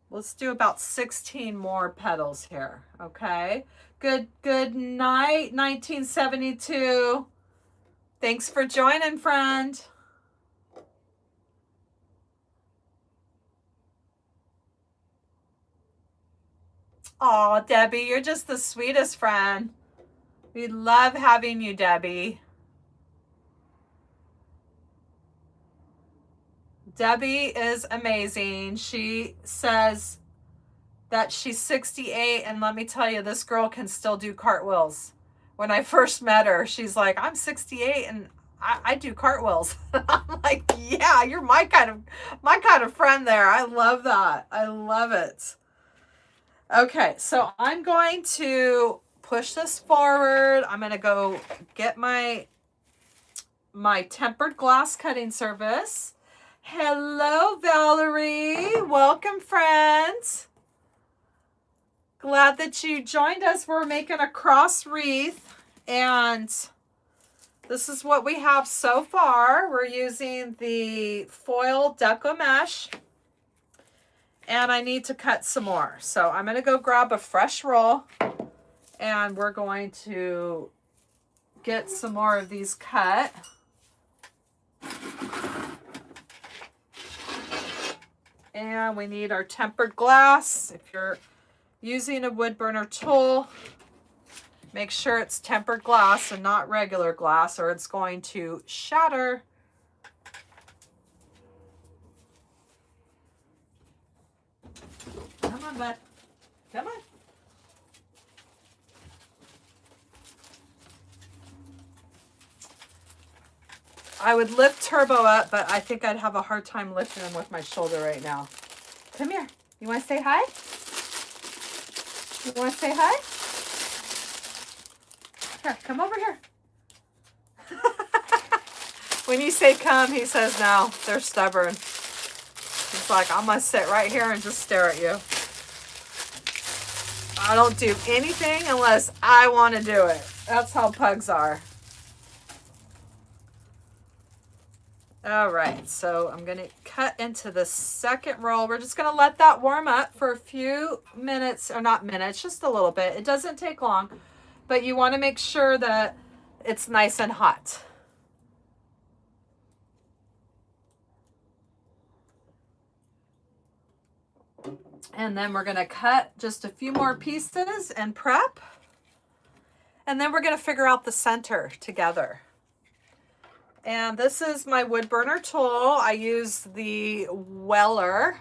Let's do about 16 more petals here, okay? Good night, 1972. Thanks for joining, friend. Oh, Debbie, you're just the sweetest friend. We love having you, Debbie. Debbie is amazing. She says that she's 68, and let me tell you, this girl can still do cartwheels. When I first met her, she's like, I'm 68 and I do cartwheels. I'm like, yeah, you're my kind of friend there. I love that. I love it. Okay, so I'm going to push this forward. I'm going to go get my tempered glass cutting service. Hello, Valerie. Welcome, friends. Glad that you joined us. We're making a cross wreath, and this is what we have so far. We're using the foil deco mesh, and I need to cut some more. So I'm going to go grab a fresh roll, and we're going to get some more of these cut. And we need our tempered glass. If you're using a wood burner tool, make sure it's tempered glass and not regular glass, or it's going to shatter. Come on, bud. Come on. I would lift Turbo up, but I think I'd have a hard time lifting him with my shoulder right now. Come here. You want to say hi? You want to say hi? Here, come over here. When you say come, he says no. They're stubborn. He's like, I'm going to sit right here and just stare at you. I don't do anything unless I want to do it. That's how pugs are. All right, so I'm going to cut into the second roll. We're just going to let that warm up for a few minutes, or not minutes, just a little bit. It doesn't take long, but you want to make sure that it's nice and hot. And then we're going to cut just a few more pieces and prep. And then we're going to figure out the center together. And this is my wood burner tool. I use the Weller.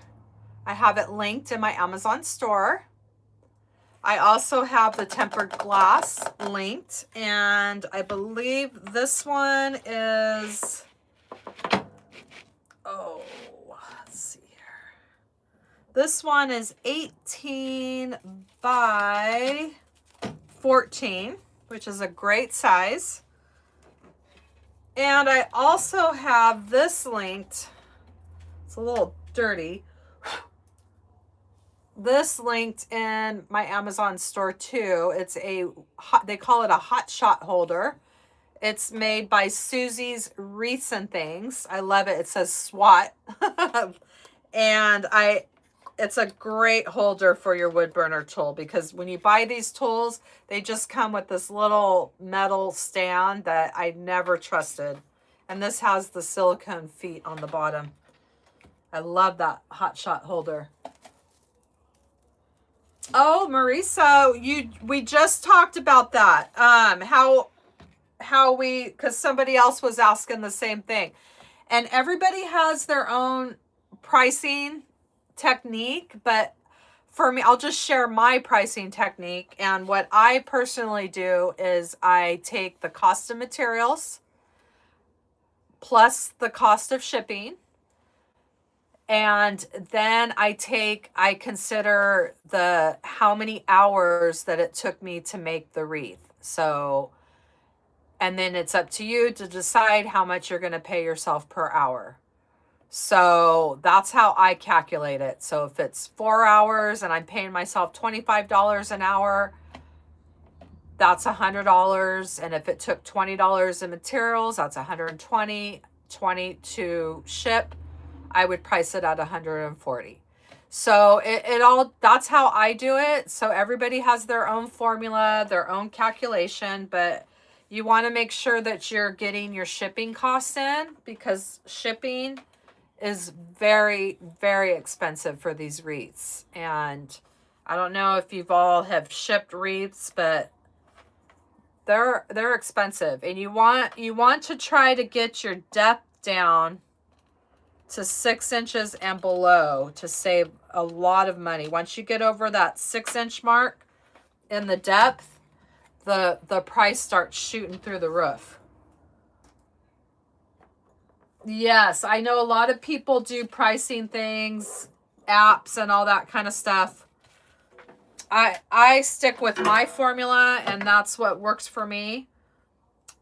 I have it linked in my Amazon store. I also have the tempered glass linked, and I believe this one is, let's see here. This one is 18 by 14, which is a great size. And I also have this linked. It's a little dirty. This linked in my Amazon store too. It's they call it a hot shot holder. It's made by Susie's Wreaths and Things. I love it. It says SWAT. And it's a great holder for your wood burner tool, because when you buy these tools, they just come with this little metal stand that I never trusted. And this has the silicone feet on the bottom. I love that hot shot holder. Oh, Marisa, we just talked about that. Because somebody else was asking the same thing. And everybody has their own pricing technique, but for me, I'll just share my pricing technique. And what I personally do is I take the cost of materials plus the cost of shipping, and then I consider how many hours that it took me to make the wreath. So, and then it's up to you to decide how much you're going to pay yourself per hour. So that's how I calculate it. So if it's 4 hours and I'm paying myself $25 an hour, that's $100. And if it took $20 in materials, that's $120. $20 to ship, I would price it at $140. So that's how I do it. So everybody has their own formula, their own calculation, but you want to make sure that you're getting your shipping costs in, because shipping is very, very expensive for these wreaths. And I don't know if you've all have shipped wreaths, but they're expensive. And you want to try to get your depth down to 6 inches and below to save a lot of money. Once you get over that 6-inch mark in the depth, the price starts shooting through the roof. Yes, I know a lot of people do pricing things, apps and all that kind of stuff. I stick with my formula, and that's what works for me,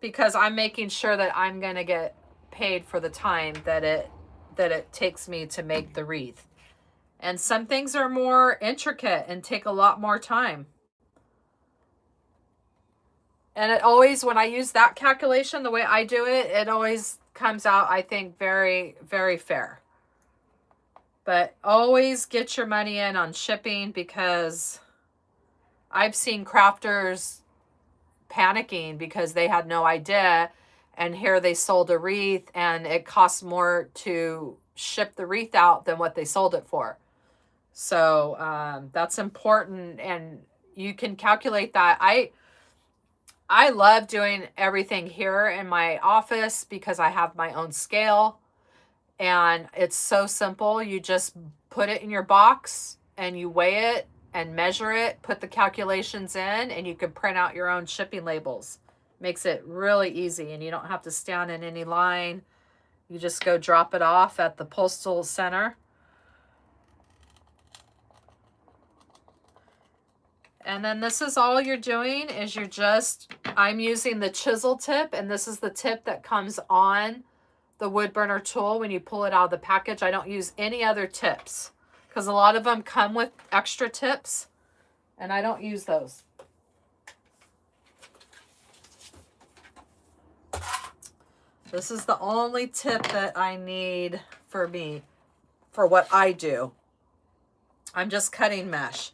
because I'm making sure that I'm going to get paid for the time that it takes me to make the wreath. And some things are more intricate and take a lot more time. And it always, when I use that calculation, the way I do it, it always comes out, I think, very, very fair. But always get your money in on shipping, because I've seen crafters panicking because they had no idea, and here they sold a wreath and it costs more to ship the wreath out than what they sold it for. So that's important, and you can calculate that. I love doing everything here in my office because I have my own scale, and it's so simple. You just put it in your box and you weigh it and measure it, put the calculations in, and you can print out your own shipping labels. Makes it really easy, and you don't have to stand in any line. You just go drop it off at the postal center. And then this is all you're doing is I'm using the chisel tip, and this is the tip that comes on the wood burner tool when you pull it out of the package. I don't use any other tips because a lot of them come with extra tips, and I don't use those. This is the only tip that I need for me, for what I do. I'm just cutting mesh.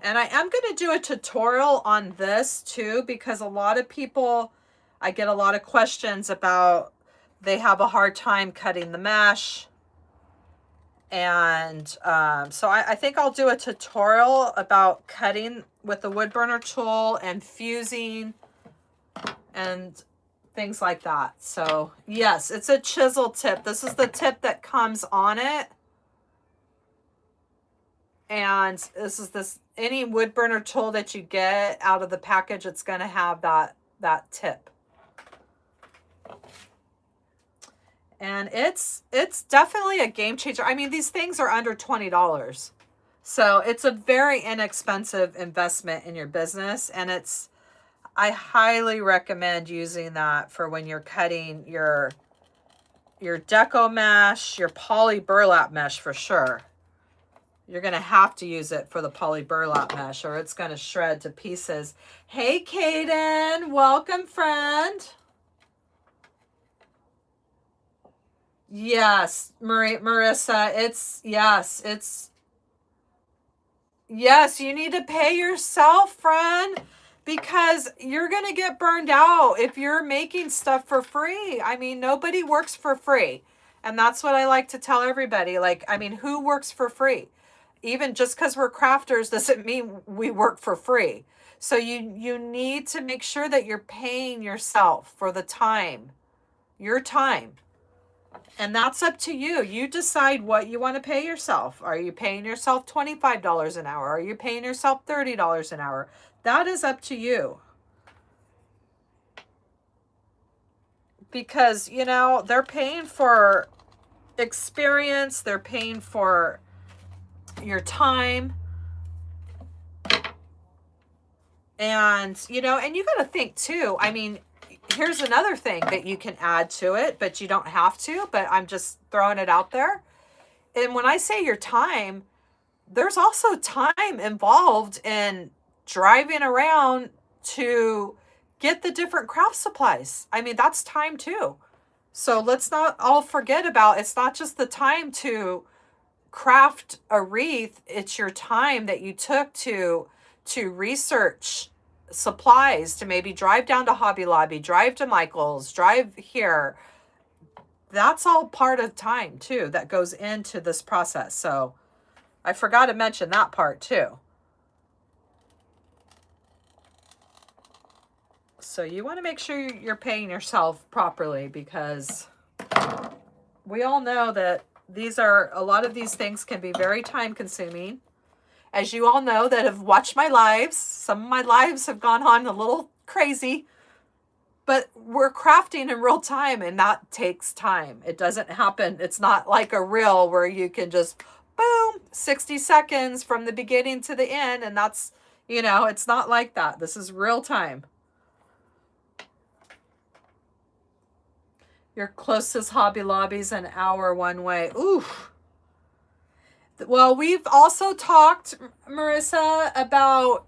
And I am going to do a tutorial on this too, because a lot of people, I get a lot of questions about, they have a hard time cutting the mesh. And so I think I'll do a tutorial about cutting with the wood burner tool and fusing and things like that. So yes, it's a chisel tip. This is the tip that comes on it. And this is any wood burner tool that you get out of the package, it's going to have that tip. And it's definitely a game changer. I mean, these things are under $20. So it's a very inexpensive investment in your business. And I highly recommend using that for when you're cutting your deco mesh, your poly burlap mesh for sure. You're going to have to use it for the poly burlap mesh, or it's going to shred to pieces. Hey, Kaden. Welcome, friend. Yes, Marissa. Yes, you need to pay yourself, friend, because you're going to get burned out if you're making stuff for free. I mean, nobody works for free. And that's what I like to tell everybody. Like, I mean, who works for free? Even just because we're crafters doesn't mean we work for free. So you need to make sure that you're paying yourself for the time, your time. And that's up to you. You decide what you want to pay yourself. Are you paying yourself $25 an hour? Are you paying yourself $30 an hour? That is up to you. Because, you know, they're paying for experience. They're paying for your time. And, you know, and you got to think too. I mean, here's another thing that you can add to it, but you don't have to, but I'm just throwing it out there. And when I say your time, there's also time involved in driving around to get the different craft supplies. I mean, that's time too. So let's not all forget about, it's not just the time to craft a wreath, it's your time that you took to research supplies, to maybe drive down to Hobby Lobby, drive to Michael's, drive here. That's all part of time too that goes into this process. So I forgot to mention that part too. So you want to make sure you're paying yourself properly, because we all know that a lot of these things can be very time consuming. As you all know that have watched my lives, some of my lives have gone on a little crazy, but we're crafting in real time, and that takes time. It doesn't happen. It's not like a reel where you can just boom, 60 seconds from the beginning to the end. And that's, you know, it's not like that. This is real time. Your closest Hobby Lobby's an hour one way. Ooh. Well, we've also talked, Marissa, about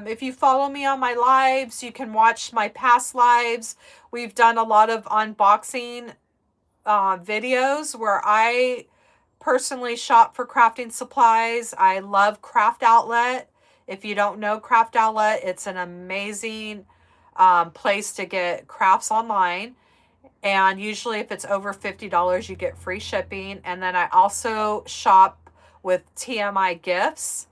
if you follow me on my lives, you can watch my past lives. We've done a lot of unboxing videos where I personally shop for crafting supplies. I love Craft Outlet. If you don't know Craft Outlet, it's an amazing place to get crafts online. And usually if it's over $50, you get free shipping. And then I also shop with TMI Gifts,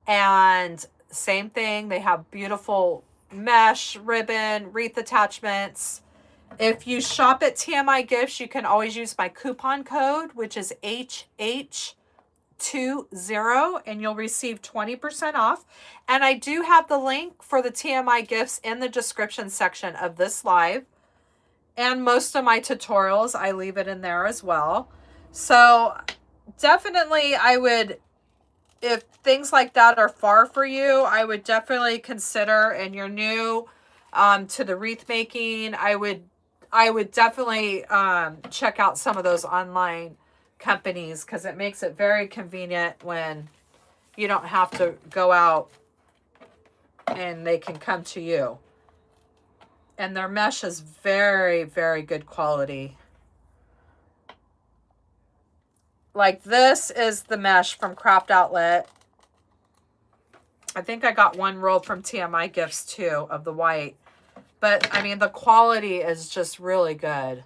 and same thing. They have beautiful mesh, ribbon, wreath attachments. If you shop at TMI Gifts, you can always use my coupon code, which is HH20, and you'll receive 20% off. And I do have the link for the TMI Gifts in the description section of this live. And most of my tutorials, I leave it in there as well. So definitely I would, if things like that are far for you, I would definitely consider, and you're new to the wreath making, I would definitely check out some of those online companies, because it makes it very convenient when you don't have to go out and they can come to you. And their mesh is very, very good quality. Like this is the mesh from Craft Outlet. I think I got one roll from TMI Gifts too of the white. But I mean, the quality is just really good.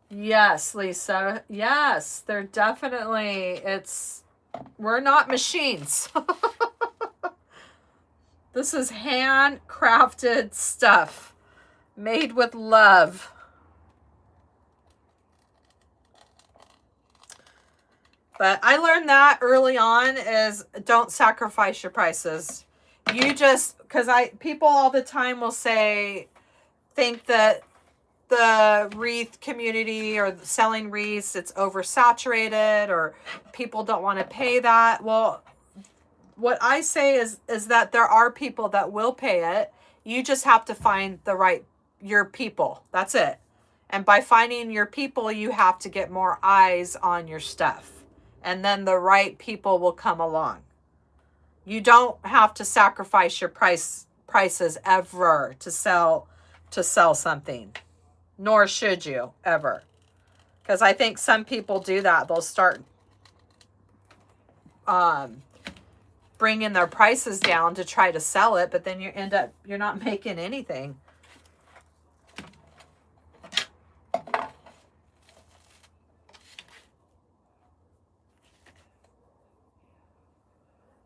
Yes, Lisa. Yes, they're definitely, we're not machines. This is handcrafted stuff made with love. But I learned that early on is don't sacrifice your prices. You just, because people all the time will think that the wreath community or selling wreaths, it's oversaturated or people don't want to pay that. Well, what I say is that there are people that will pay it. You just have to find your people. That's it. And by finding your people, you have to get more eyes on your stuff. And then the right people will come along. You don't have to sacrifice your prices ever to sell something. Nor should you ever. Because I think some people do that. They'll start bringing their prices down to try to sell it, but then you're not making anything.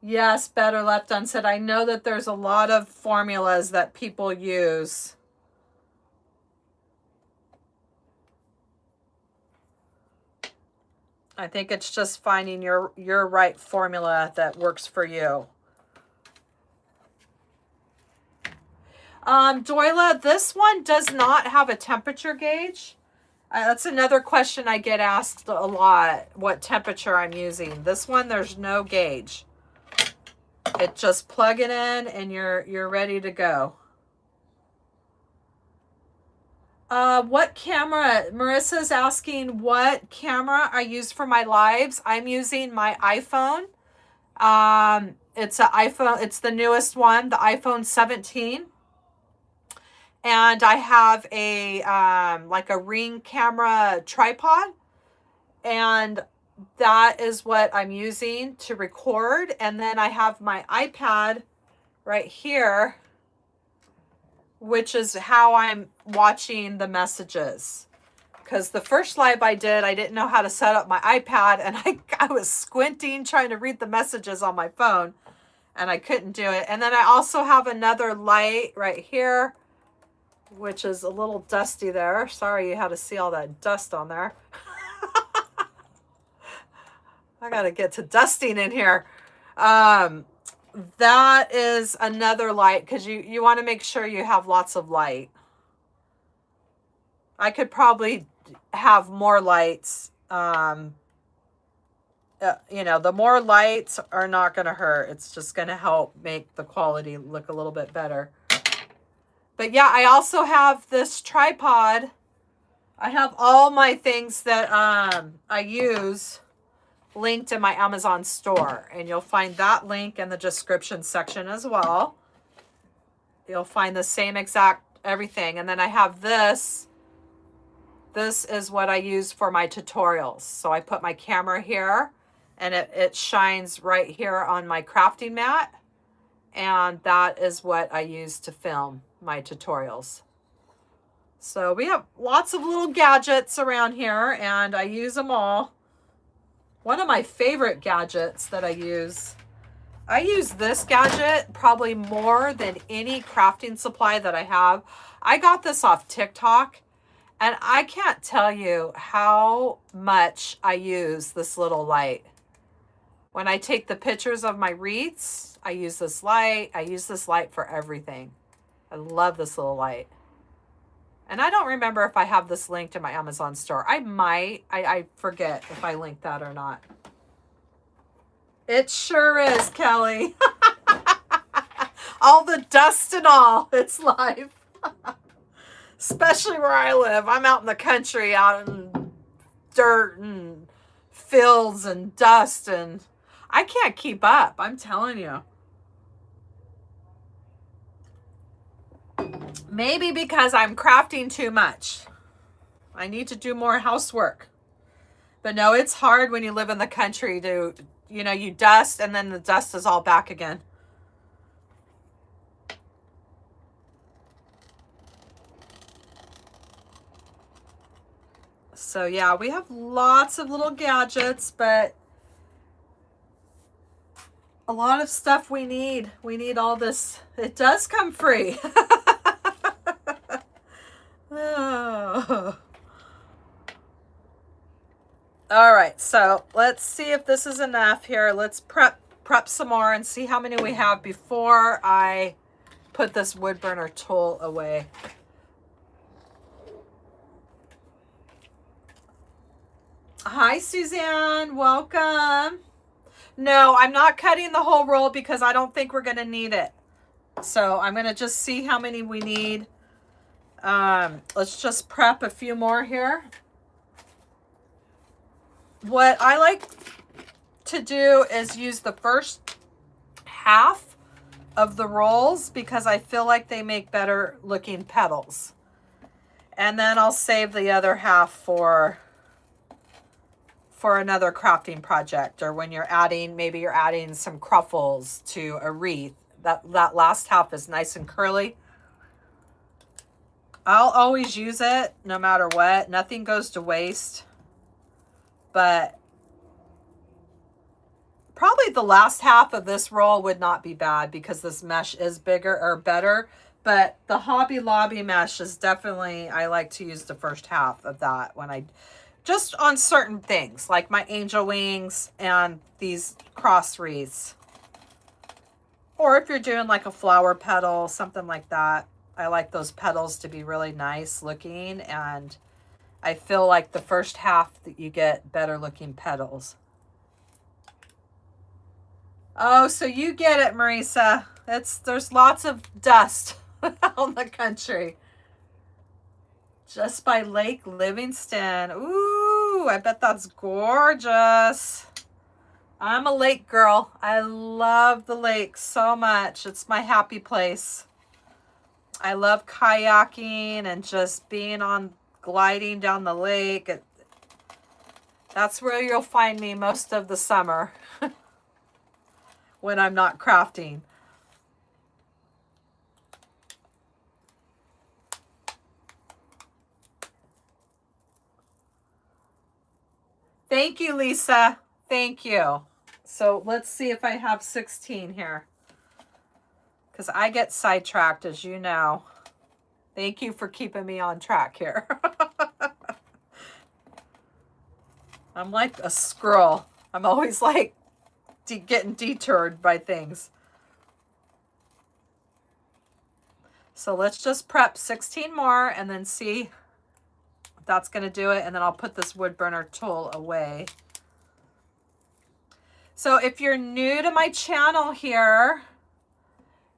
Yes, Better Left Unsaid. I know that there's a lot of formulas that people use. I think it's just finding your right formula that works for you. Doyla, this one does not have a temperature gauge. That's another question I get asked a lot, what temperature I'm using. This one, there's no gauge. It just plug it in and you're ready to go. What camera? Marissa's asking what camera I use for my lives. I'm using my iPhone. It's an iPhone. It's the newest one, the iPhone 17. And I have a like a Ring camera tripod, and that is what I'm using to record. And then I have my iPad right here, which is how I'm watching the messages. Because the first live I did, I didn't know how to set up my iPad, and I was squinting trying to read the messages on my phone, and I couldn't do it. And then I also have another light right here, which is a little dusty there. Sorry you had to see all that dust on there. I got to get to dusting in here. That is another light because you want to make sure you have lots of light. I could probably have more lights. You know, the more lights are not going to hurt. It's just going to help make the quality look a little bit better. But yeah, I also have this tripod. I have all my things that I use linked in my Amazon store, and you'll find that link in the description section as well. You'll find the same exact everything. And then I have this. This is what I use for my tutorials. So I put my camera here, and it shines right here on my crafting mat. And that is what I use to film my tutorials. So we have lots of little gadgets around here, and I use them all. One of my favorite gadgets that I use this gadget probably more than any crafting supply that I have. I got this off TikTok, and I can't tell you how much I use this little light. When I take the pictures of my wreaths, I use this light. I use this light for everything. I love this little light. And I don't remember if I have this linked in my Amazon store. I might. I forget if I linked that or not. It sure is, Kelly. All the dust and all. It's live. Especially where I live. I'm out in the country, out in dirt and fields and dust. And I can't keep up. I'm telling you. Maybe because I'm crafting too much. I need to do more housework. But no, it's hard when you live in the country to, you know, you dust and then the dust is all back again. So yeah, we have lots of little gadgets, but a lot of stuff we need. We need all this. It does come free. Oh. All right, so let's see if this is enough here. Let's prep some more and see how many we have before I put this wood burner tool away. Hi, Suzanne. Welcome. No, I'm not cutting the whole roll because I don't think we're going to need it. So I'm going to just see how many we need. Let's just prep a few more here. What I like to do is use the first half of the rolls because I feel like they make better looking petals. And then I'll save the other half for another crafting project, or when you're adding, maybe you're adding some cruffles to a wreath. That last half is nice and curly. I'll always use it no matter what. Nothing goes to waste. But probably the last half of this roll would not be bad because this mesh is bigger or better. But the Hobby Lobby mesh is definitely, I like to use the first half of that when I, just on certain things like my angel wings and these cross wreaths. Or if you're doing like a flower petal, something like that. I like those petals to be really nice looking, and I feel like the first half that you get better looking petals. Oh, so you get it, Marisa. There's lots of dust out in the country. Just by Lake Livingston. Ooh, I bet that's gorgeous. I'm a lake girl. I love the lake so much. It's my happy place. I love kayaking and just being gliding down the lake. That's where you'll find me most of the summer when I'm not crafting. Thank you, Lisa. Thank you. So let's see if I have 16 here, because I get sidetracked, as you know. Thank you for keeping me on track here. I'm like a squirrel. I'm always like getting detoured by things. So let's just prep 16 more and then see if that's going to do it. And then I'll put this wood burner tool away. So if you're new to my channel here,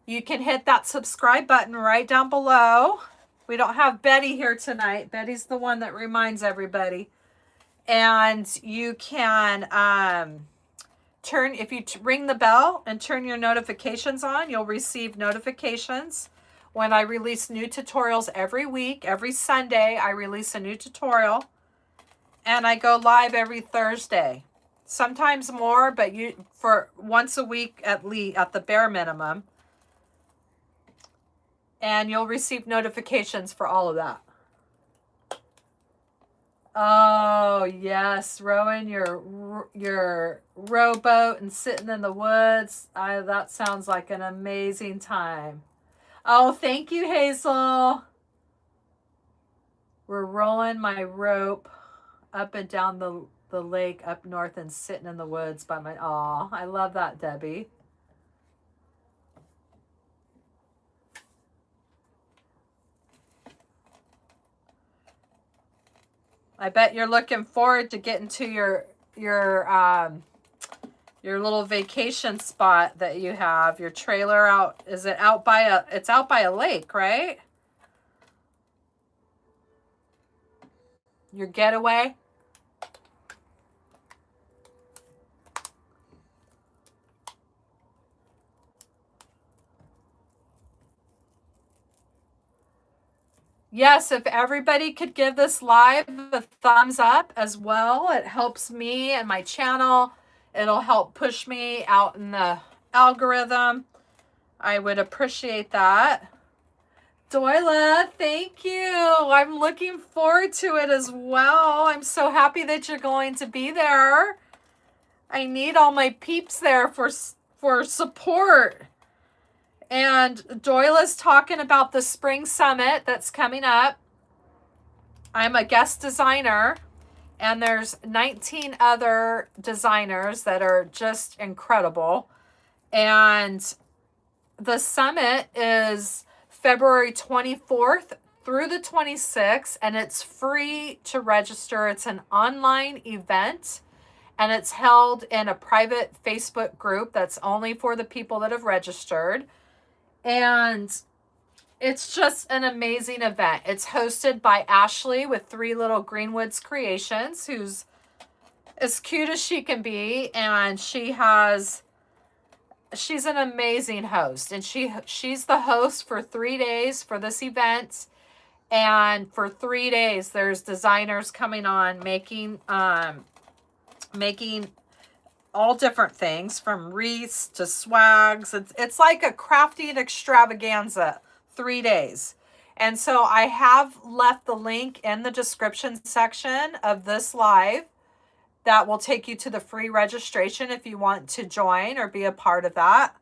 you can hit that subscribe button right down below. We don't have Betty here tonight. Betty's the one that reminds everybody. And you can if you ring the bell and turn your notifications on, you'll receive notifications when I release new tutorials every week. Every Sunday, I release a new tutorial. And I go live every Thursday. Sometimes more, but for once a week at least, at the bare minimum. And you'll receive notifications for all of that. Oh, yes, rowing your rowboat and sitting in the woods. That sounds like an amazing time. Oh, thank you, Hazel. We're rolling my rope up and down the lake up north and sitting in the woods by my... Oh, I love that, Debbie. I bet you're looking forward to getting to your little vacation spot that you have, your trailer out. Is it out by it's out by a lake, right? Your getaway? Yes, if everybody could give this live a thumbs up as well, it helps me and my channel. It'll help push me out in the algorithm. I would appreciate that. Doyla, thank you. I'm looking forward to it as well. I'm so happy that you're going to be there. I need all my peeps there for support. And Doyla's talking about the spring summit that's coming up. I'm a guest designer, and there's 19 other designers that are just incredible. And the summit is February 24th through the 26th, and it's free to register. It's an online event, and it's held in a private Facebook group that's only for the people that have registered. And it's just an amazing event. It's hosted by Ashley with Three Little Greenwoods Creations, who's as cute as she can be. And she's an amazing host. And she's the host for 3 days for this event. And for 3 days, there's designers coming on making all different things, from wreaths to swags. It's like a crafting extravaganza, 3 days. And so I have left the link in the description section of this live that will take you to the free registration if you want to join or be a part of that.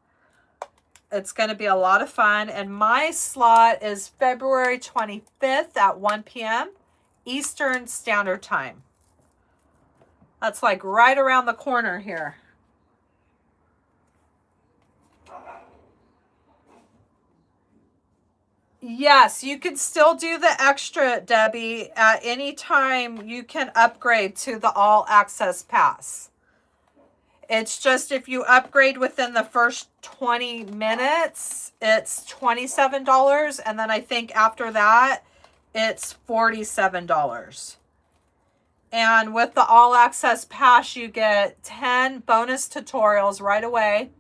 It's going to be a lot of fun. And my slot is February 25th at 1 p.m. Eastern Standard Time. That's like right around the corner here. Yes, you can still do the extra, Debbie. At any time, you can upgrade to the all access pass. It's just if you upgrade within the first 20 minutes, it's $27. And then I think after that, it's $47. And with the all access pass, you get 10 bonus tutorials right away.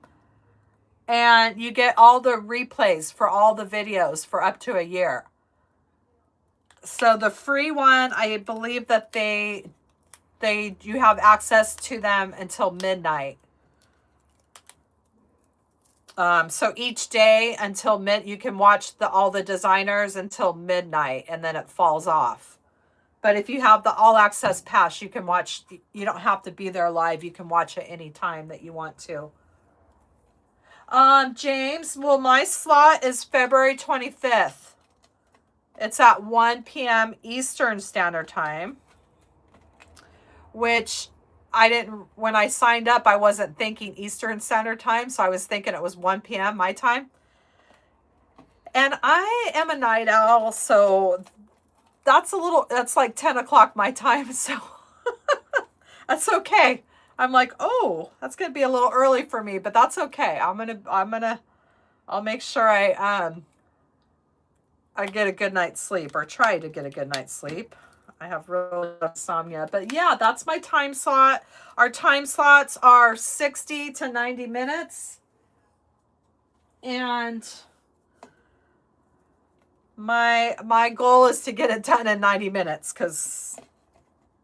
And you get all the replays for all the videos for up to a year. So the free one, I believe that you have access to them until midnight. So each day until you can watch all the designers until midnight, and then it falls off. But if you have the all access pass, you can watch. You don't have to be there live. You can watch at any time that you want to. James, well, my slot is February 25th. It's at 1 p.m. Eastern Standard Time, which I didn't, when I signed up, I wasn't thinking Eastern Standard Time, so I was thinking it was 1 p.m. my time. And I am a night owl, so that's like 10 o'clock my time, so that's okay. I'm like, oh, that's gonna be a little early for me, but that's okay. I'll make sure I get a good night's sleep, or try to get a good night's sleep. I have real insomnia, but yeah, that's my time slot. Our time slots are 60 to 90 minutes. And my goal is to get it done in 90 minutes, because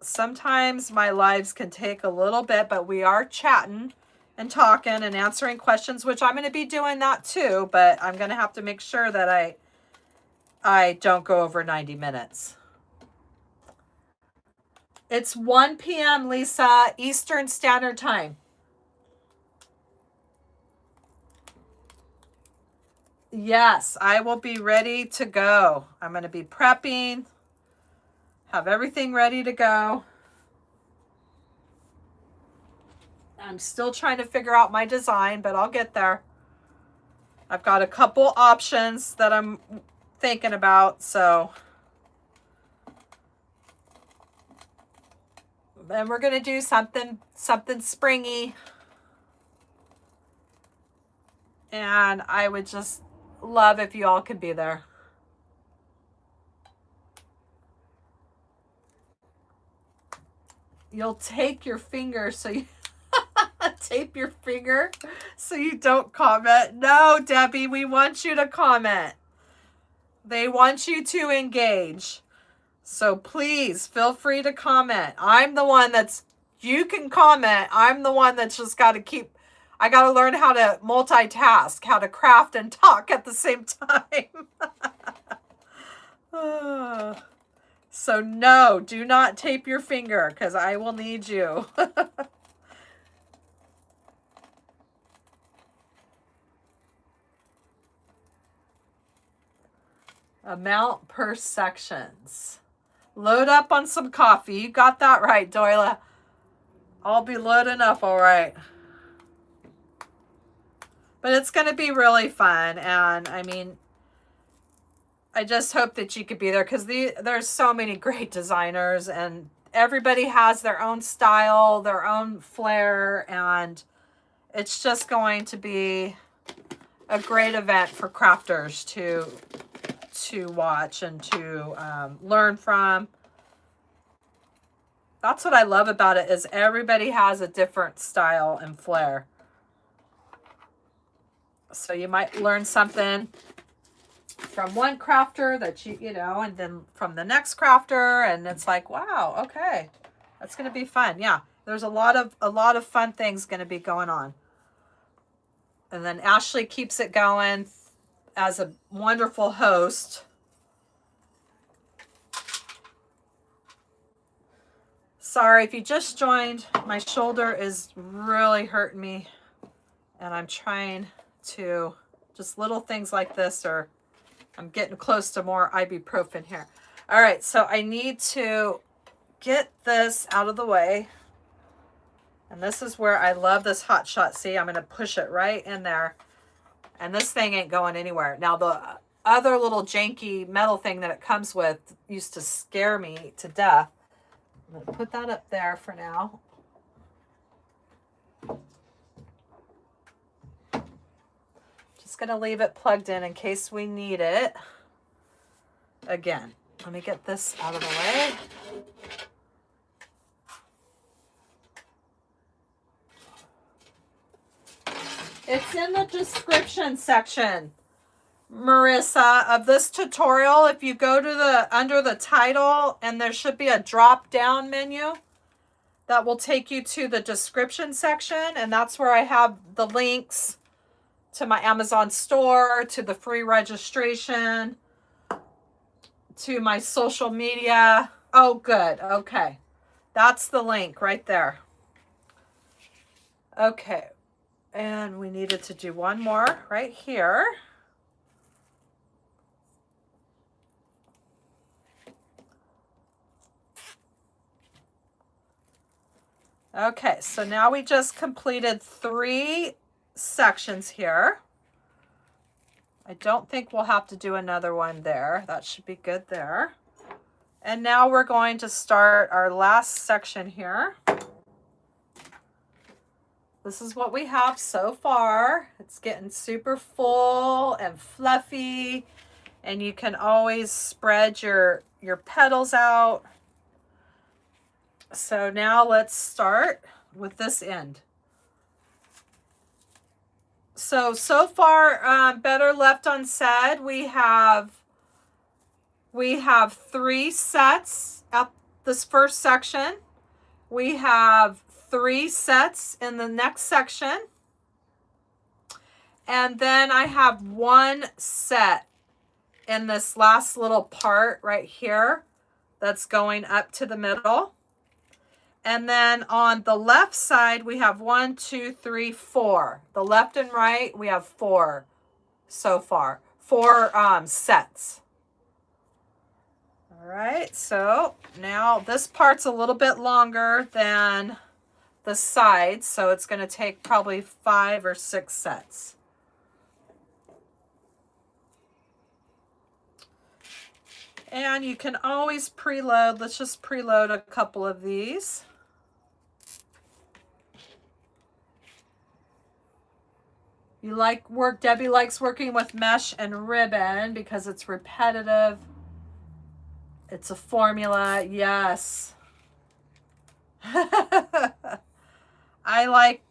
sometimes my lives can take a little bit, but we are chatting and talking and answering questions, which I'm going to be doing that too, but I'm going to have to make sure that I don't go over 90 minutes. It's 1 p.m., Lisa, Eastern Standard Time. Yes, I will be ready to go. I'm going to be prepping, have everything ready to go. I'm still trying to figure out my design, but I'll get there. I've got a couple options that I'm thinking about, so. And we're going to do something springy. And I would just love if you all could be there. You'll take your finger so you tape your finger so you don't comment. No, Debbie, we want you to comment. They want you to engage. So please feel free to comment. I'm the one you can comment. I'm the one that's just got to I got to learn how to multitask, how to craft and talk at the same time. So no, do not tape your finger, because I will need you. Amount per sections. Load up on some coffee. You got that right, Doyla. I'll be loading up all right. But it's going to be really fun. And I mean, I just hope that you could be there, because there's so many great designers, and everybody has their own style, their own flair, and it's just going to be a great event for crafters to watch and to learn from. That's what I love about it, is everybody has a different style and flair. So you might learn something from one crafter that you know, and then from the next crafter, and it's like, wow, okay, that's going to be fun. Yeah, there's a lot of fun things going to be going on. And then Ashley keeps it going as a wonderful host. Sorry if you just joined, my shoulder is really hurting me, and I'm trying to, just little things like this, or I'm getting close to more ibuprofen here. All right, so I need to get this out of the way. And this is where I love this hot shot. See, I'm going to push it right in there. And this thing ain't going anywhere. Now, the other little janky metal thing that it comes with used to scare me to death. I'm going to put that up there for now. Just going to leave it plugged in case we need it again. Let me get this out of the way. It's in the description section, Marissa, of this tutorial. If you go to under the title, and there should be a drop down menu that will take you to the description section, and that's where I have the links to my Amazon store, to the free registration, to my social media. Oh, good. Okay. That's the link right there. Okay. And we needed to do one more right here. Okay, so now we just completed 3 sections here. I don't think we'll have to do another one there. That should be good there. And now we're going to start our last section here. This is what we have so far. It's getting super full and fluffy, and you can always spread your petals out. So now let's start with this end. So far, better left unsaid. We have 3 sets up this first section. We have 3 sets in the next section. And then I have 1 set in this last little part right here that's going up to the middle. And then on the left side, we have 1, 2, 3, 4. The left and right, we have 4 so far. 4 sets. All right, so now this part's a little bit longer than the sides, so it's going to take probably 5 or 6 sets. And you can always preload. Let's just preload a couple of these. You like work, Debbie likes working with mesh and ribbon because it's repetitive. It's a formula, yes. I like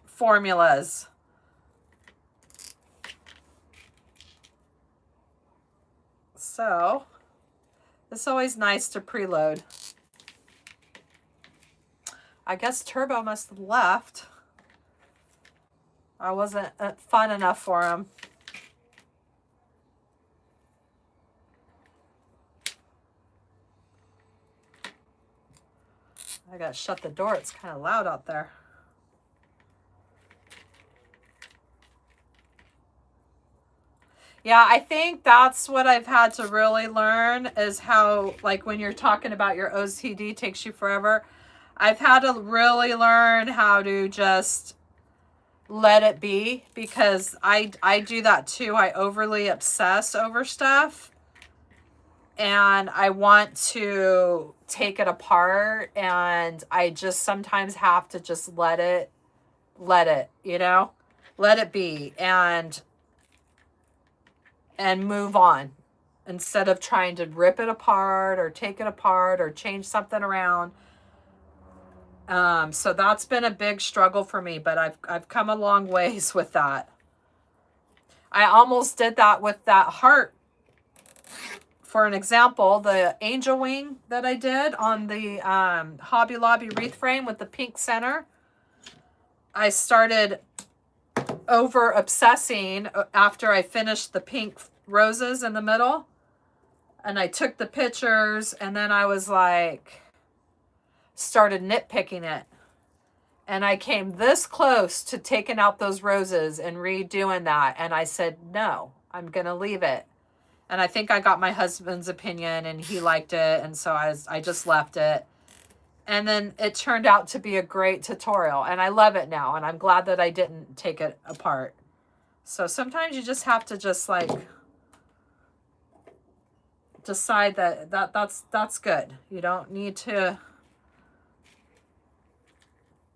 formulas. So, it's always nice to preload. I guess Turbo must have left. I wasn't fun enough for him. I gotta shut the door. It's kind of loud out there. Yeah, I think that's what I've had to really learn is how, like when you're talking about your OCD takes you forever. I've had to really learn how to just let it be, because I do that too. I overly obsess over stuff and I want to take it apart, and I just sometimes have to just let it, you know, let it be and move on instead of trying to rip it apart or take it apart or change something around. So that's been a big struggle for me, but I've come a long ways with that. I almost did that with that heart. For an example, the angel wing that I did on the Hobby Lobby wreath frame with the pink center, I started over obsessing after I finished the pink roses in the middle, and I took the pictures, and then I was like, started nitpicking it, and I came this close to taking out those roses and redoing that, and I said no, I'm gonna leave it. And I think I got my husband's opinion and he liked it, and so I just left it. And then it turned out to be a great tutorial, and I love it now, and I'm glad that I didn't take it apart. So sometimes you just have to just like decide that's good. You don't need to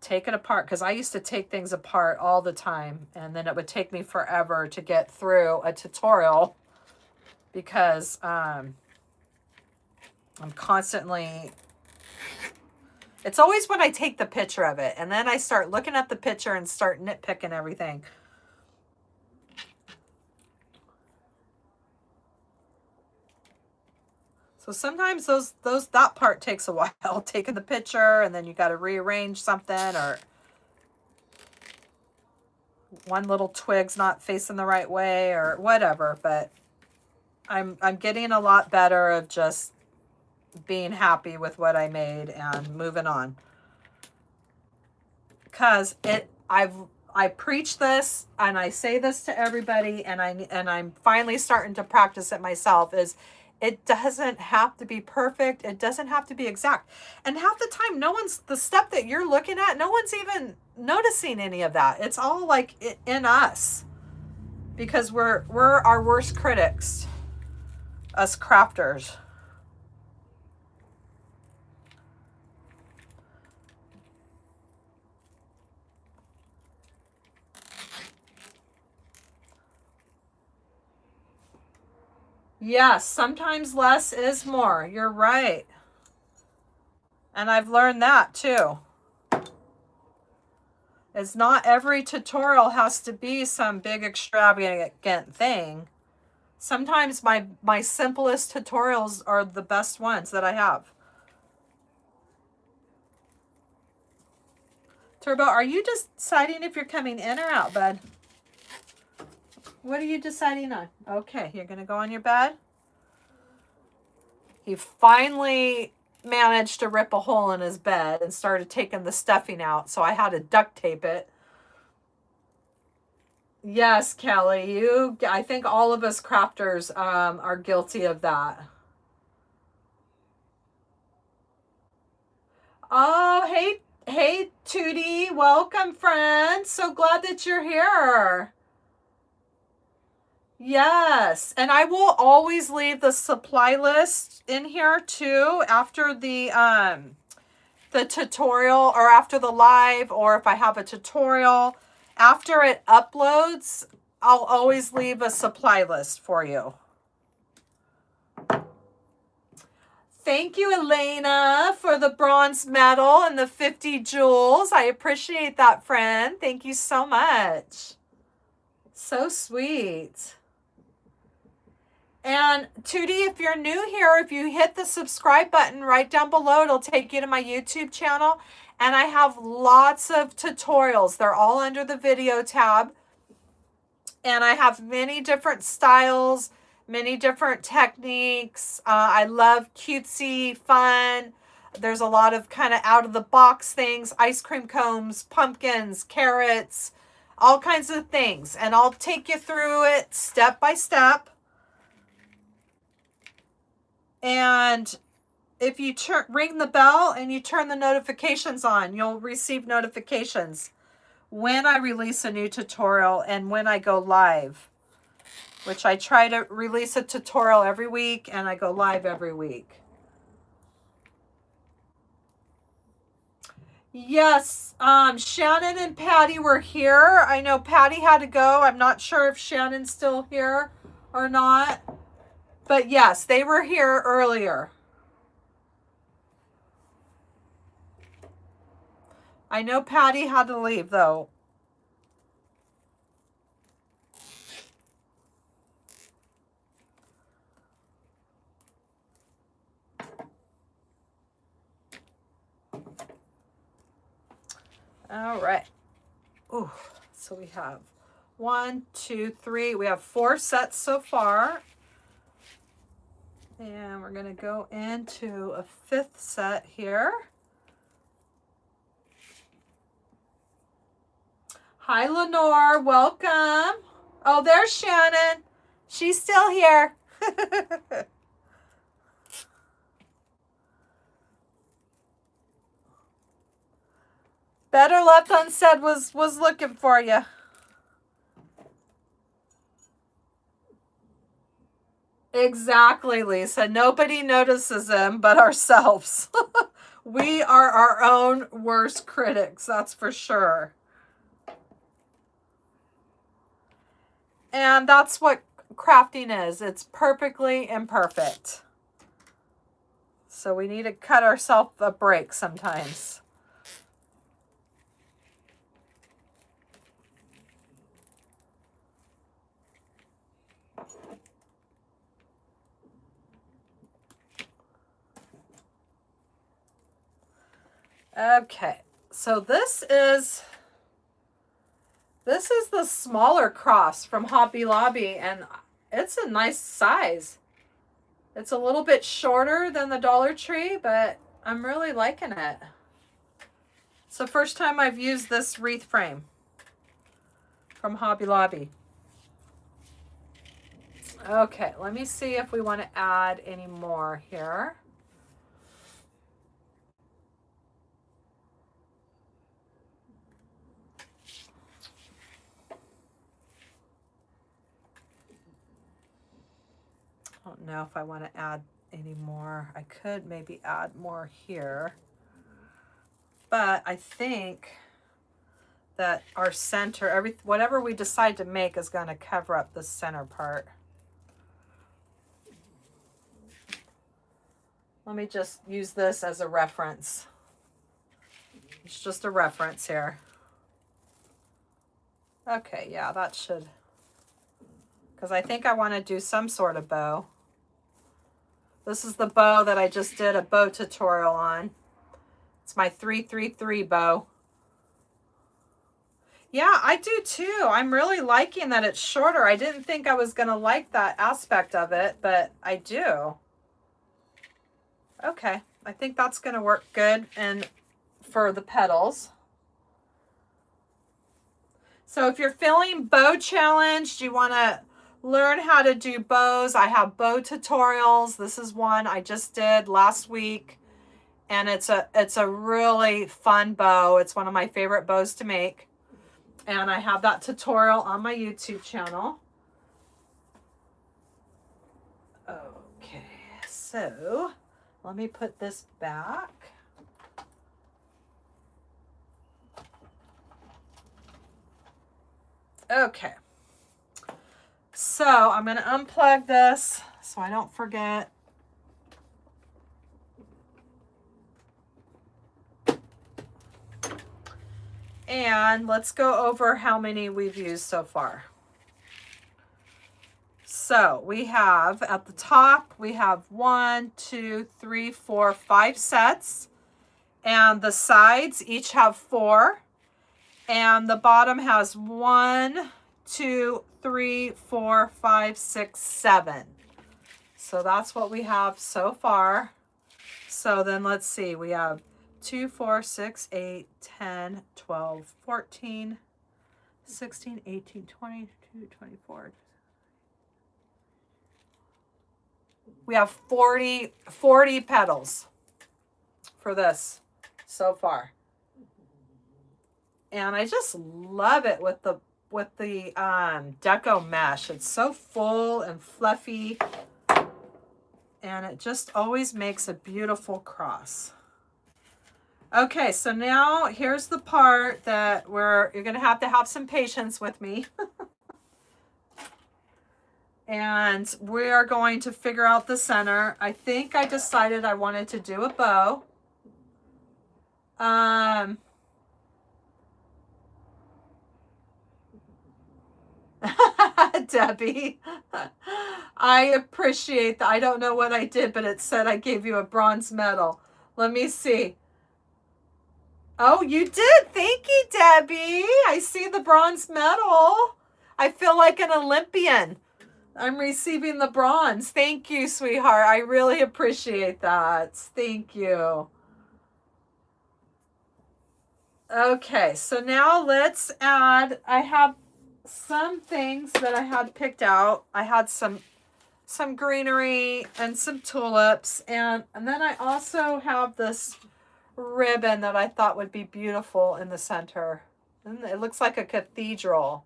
take it apart, because I used to take things apart all the time, and then it would take me forever to get through a tutorial because I'm constantly, it's always when I take the picture of it and then I start looking at the picture and start nitpicking everything. So sometimes that part takes a while, taking the picture, and then you got to rearrange something, or one little twig's not facing the right way or whatever. But I'm getting a lot better of just being happy with what I made and moving on. Because I preach this and I say this to everybody, and I'm finally starting to practice it myself, is It doesn't have to be perfect. It doesn't have to be exact. And half the time, the stuff that you're looking at, no one's even noticing any of that. It's all like in us, because we're our worst critics, us crafters. Yes, sometimes less is more. You're right. And I've learned that too. It's not every tutorial has to be some big extravagant thing. Sometimes my simplest tutorials are the best ones that I have. Turbo, are you deciding if you're coming in or out, bud? What are you deciding on? Okay, you're going to go on your bed. He finally managed to rip a hole in his bed and started taking the stuffing out, so I had to duct tape it. Yes, Kelly, I think all of us crafters are guilty of that. Oh, hey, Tootie, welcome, friend. So glad that you're here. Yes, and I will always leave the supply list in here too after the tutorial, or after the live, or if I have a tutorial. After it uploads, I'll always leave a supply list for you. Thank you, Elena, for the bronze medal and the 50 jewels. I appreciate that, friend. Thank you so much. So sweet. And Tootie, if you're new here, if you hit the subscribe button right down below, it'll take you to my YouTube channel. And I have lots of tutorials. They're all under the video tab. And I have many different styles, many different techniques. I love cutesy, fun. There's a lot of kind of out of the box things, ice cream cones, pumpkins, carrots, all kinds of things. And I'll take you through it step by step. And if you ring the bell and you turn the notifications on, you'll receive notifications when I release a new tutorial and when I go live, which I try to release a tutorial every week and I go live every week. Yes, Shannon and Patty were here. I know Patty had to go. I'm not sure if Shannon's still here or not. But yes, they were here earlier. I know Patty had to leave, though. All right. Ooh, so we have 1, 2, 3. We have 4 sets so far. And we're going to go into a 5th set here. Hi, Lenore. Welcome. Oh, there's Shannon. She's still here. Better left unsaid was looking for you. Exactly, Lisa. Nobody notices them but ourselves. We are our own worst critics, that's for sure. And that's what crafting is. It's perfectly imperfect. So we need to cut ourselves a break sometimes. Okay, so this is the smaller cross from Hobby Lobby, and it's a nice size. It's a little bit shorter than the Dollar Tree, but I'm really liking it. It's the first time I've used this wreath frame from Hobby Lobby. Okay, let me see if we want to add any more here. I don't know if I want to add any more. I could maybe add more here. But I think that our center, whatever we decide to make is going to cover up the center part. Let me just use this as a reference. It's just a reference here. Okay, yeah, that should, because I think I want to do some sort of bow. This is the bow that I just did a bow tutorial on. It's my 333 bow. Yeah, I do too. I'm really liking that it's shorter. I didn't think I was going to like that aspect of it, but I do. Okay, I think that's going to work good and for the petals. So if you're feeling bow challenged, you want to learn how to do bows, I have bow tutorials. This is one I just did last week, and it's a really fun bow. It's one of my favorite bows to make, and I have that tutorial on my YouTube channel. Okay, so let me put this back. Okay, so I'm going to unplug this so I don't forget. And let's go over how many we've used so far. So we have at the top, we have 1, 2, 3, 4, 5 sets. And the sides each have 4. And the bottom has 1, 2, 3, 4, 5, 6, 7. So that's what we have so far. So then let's see, we have 2, 4, 6, 8, 10, 12, 14, 16, 18, 22, 24. We have 40 petals for this so far. And I just love it with the deco mesh. It's so full and fluffy, and it just always makes a beautiful cross. Okay, so now here's the part that you're gonna have to have some patience with me. And we are going to figure out the center. I think I decided I wanted to do a bow. Debbie, I appreciate that. I don't know what I did, but it said I gave you a bronze medal. Let me see. Oh, you did. Thank you, Debbie. I see the bronze medal. I feel like an Olympian. I'm receiving the bronze. Thank you, sweetheart. I really appreciate that. Thank you. Okay, so now let's add, I have some things that I had picked out. I had some greenery and some tulips, and then I also have this ribbon that I thought would be beautiful in the center. And it looks like a cathedral.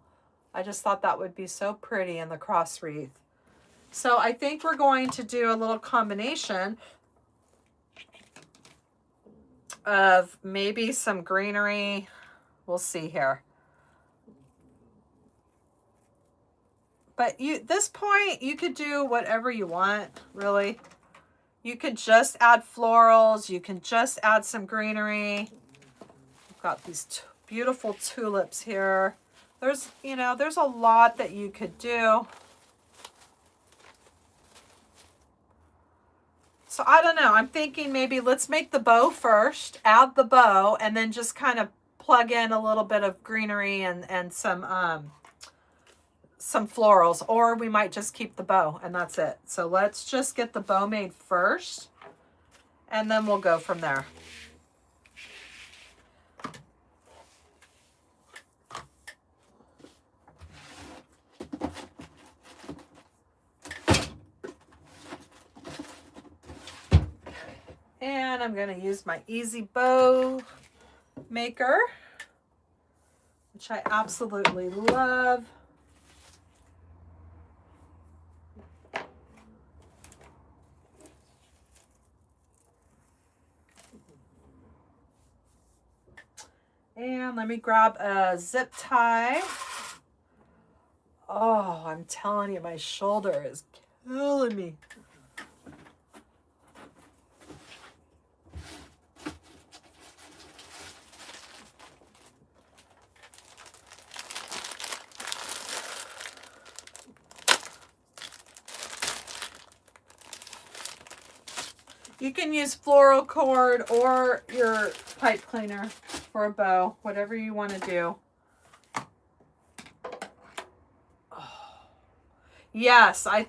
I just thought that would be so pretty in the cross wreath. So I think we're going to do a little combination of maybe some greenery. We'll see here. But this point, you could do whatever you want, really. You could just add florals. You can just add some greenery. We've got these beautiful tulips here. There's a lot that you could do. So I don't know. I'm thinking maybe let's make the bow first, add the bow, and then just kind of plug in a little bit of greenery and some florals, or we might just keep the bow and that's it. So let's just get the bow made first, and then we'll go from there. And I'm going to use my Easy Bow Maker, which I absolutely love. And let me grab a zip tie. Oh, I'm telling you, my shoulder is killing me. You can use floral cord or your pipe cleaner for a bow, whatever you want to do. Oh. Yes, I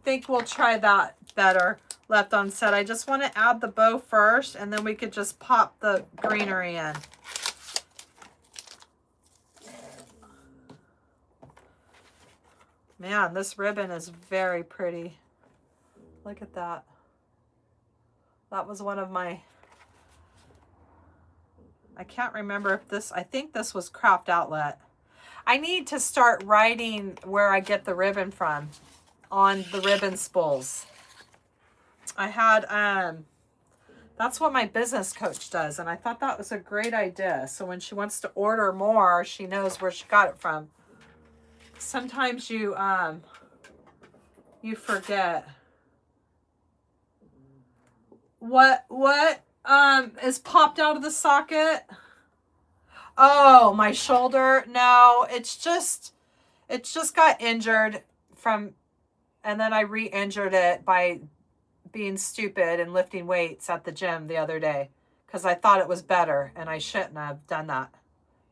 think we'll try that better. Left unset. I just want to add the bow first, and then we could just pop the greenery in. Man, this ribbon is very pretty. Look at that. That was one of my, I can't remember if this, I think this was Craft Outlet. I need to start writing where I get the ribbon from on the ribbon spools. I had, that's what my business coach does, and I thought that was a great idea. So when she wants to order more, she knows where she got it from. Sometimes you forget. What is popped out of the socket? Oh, my shoulder. No, it's just got injured from, and then I re-injured it by being stupid and lifting weights at the gym the other day because I thought it was better and I shouldn't have done that.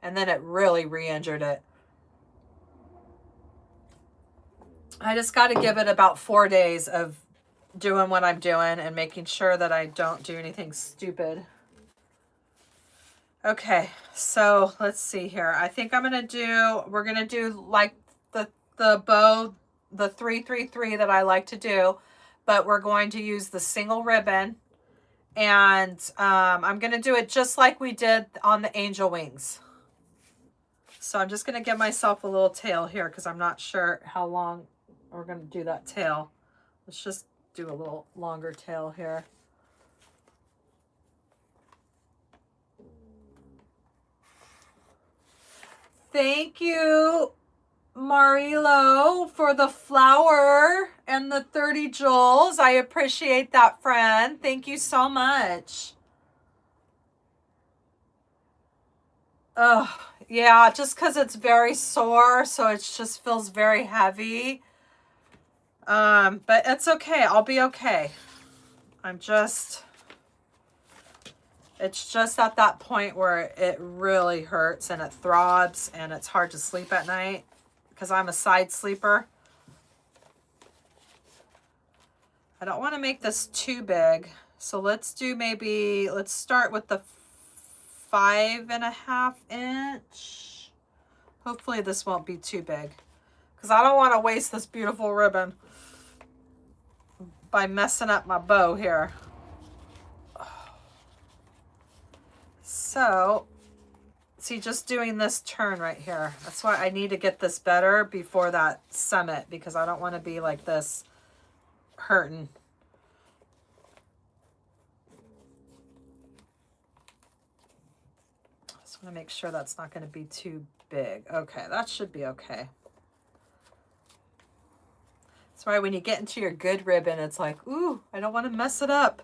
And then it really re-injured it. I just got to give it about 4 days of doing what I'm doing and making sure that I don't do anything stupid. Okay, so let's see here. I think we're going to do like the bow, the 333 that I like to do, but we're going to use the single ribbon, and I'm going to do it just like we did on the angel wings. So I'm just going to give myself a little tail here because I'm not sure how long we're going to do that tail. Let's just do a little longer tail here. Thank you, Marilo, for the flower and the 30 joules. I appreciate that, friend. Thank you so much. Oh, yeah, just because it's very sore, so it just feels very heavy. But it's okay. I'll be okay. It's just at that point where it really hurts and it throbs and it's hard to sleep at night because I'm a side sleeper. I don't want to make this too big. So let's start with the 5.5 inch. Hopefully this won't be too big because I don't want to waste this beautiful ribbon by messing up my bow here. So, see, just doing this turn right here. That's why I need to get this better before that summit because I don't want to be like this hurting. Just want to make sure that's not going to be too big. Okay, that should be okay. That's why when you get into your good ribbon, it's like, ooh, I don't want to mess it up.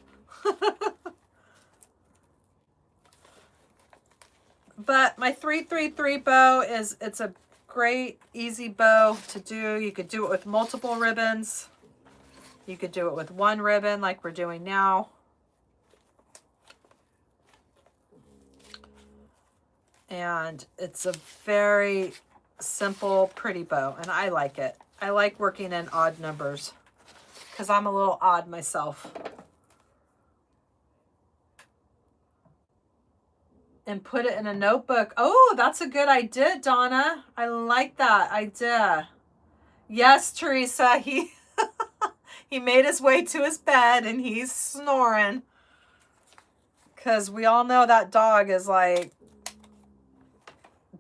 But my 333 bow it's a great, easy bow to do. You could do it with multiple ribbons. You could do it with one ribbon like we're doing now. And it's a very simple, pretty bow, and I like it. I like working in odd numbers because I'm a little odd myself. And put it in a notebook. Oh, that's a good idea, Donna. I like that idea. Yes, Teresa, he he made his way to his bed and he's snoring. Because we all know that dog is like,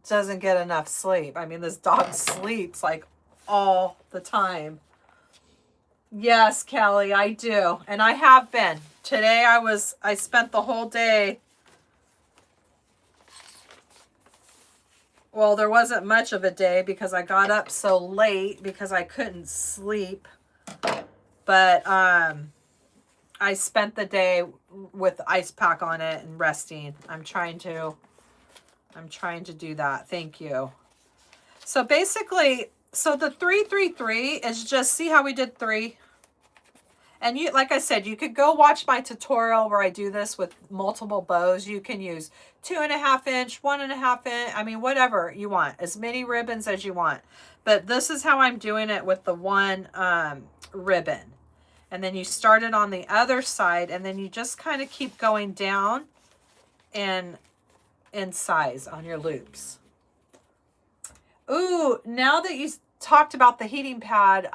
doesn't get enough sleep. I mean, this dog sleeps like all the time. Yes, Kelly, I do. And I have been. Today I spent the whole day. Well, there wasn't much of a day because I got up so late because I couldn't sleep. But I spent the day with ice pack on it and resting. I'm trying to do that. Thank you. So basically, so the 333 is just, see how we did 3? And you, like I said, you could go watch my tutorial where I do this with multiple bows. You can use 2.5 inch, 1.5 inch, I mean, whatever you want, as many ribbons as you want. But this is how I'm doing it with the one ribbon. And then you start it on the other side, and then you just kind of keep going down in size on your loops. Ooh, now that you talked about the heating pad,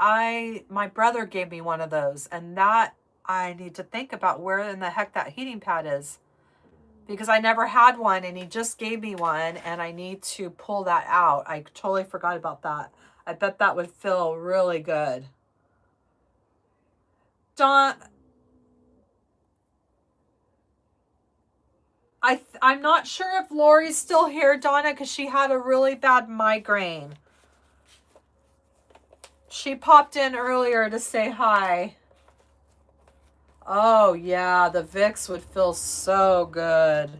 my brother gave me one of those, and that I need to think about where in the heck that heating pad is, because I never had one and he just gave me one, and I need to pull that out. I totally forgot about that. I bet that would feel really good. Dawn, I'm not sure if Lori's still here, Donna, because she had a really bad migraine. She popped in earlier to say hi. Oh, yeah, the Vicks would feel so good.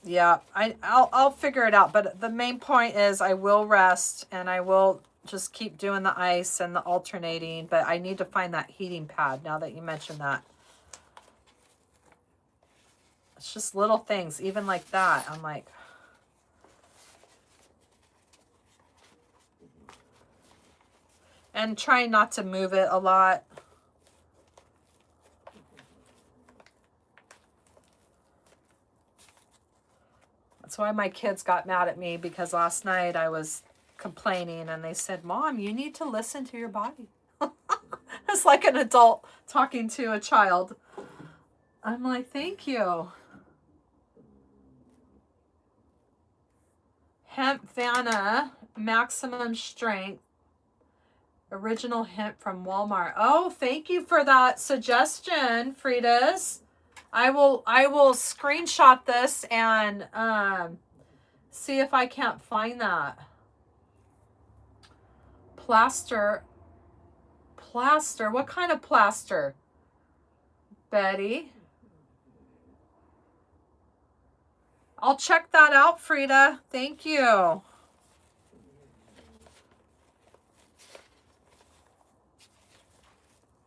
Yeah, I'll figure it out. But the main point is I will rest, and I will just keep doing the ice and the alternating. But I need to find that heating pad now that you mentioned that. It's just little things, even like that. I'm like, and trying not to move it a lot. That's why my kids got mad at me, because last night I was complaining and they said, Mom, you need to listen to your body. It's like an adult talking to a child. I'm like, thank you. Hemp Vanna, maximum strength. Original hemp from Walmart. Oh, thank you for that suggestion, Frida's. I will screenshot this and see if I can't find that. Plaster. What kind of plaster? Betty. I'll check that out, Frida. Thank you.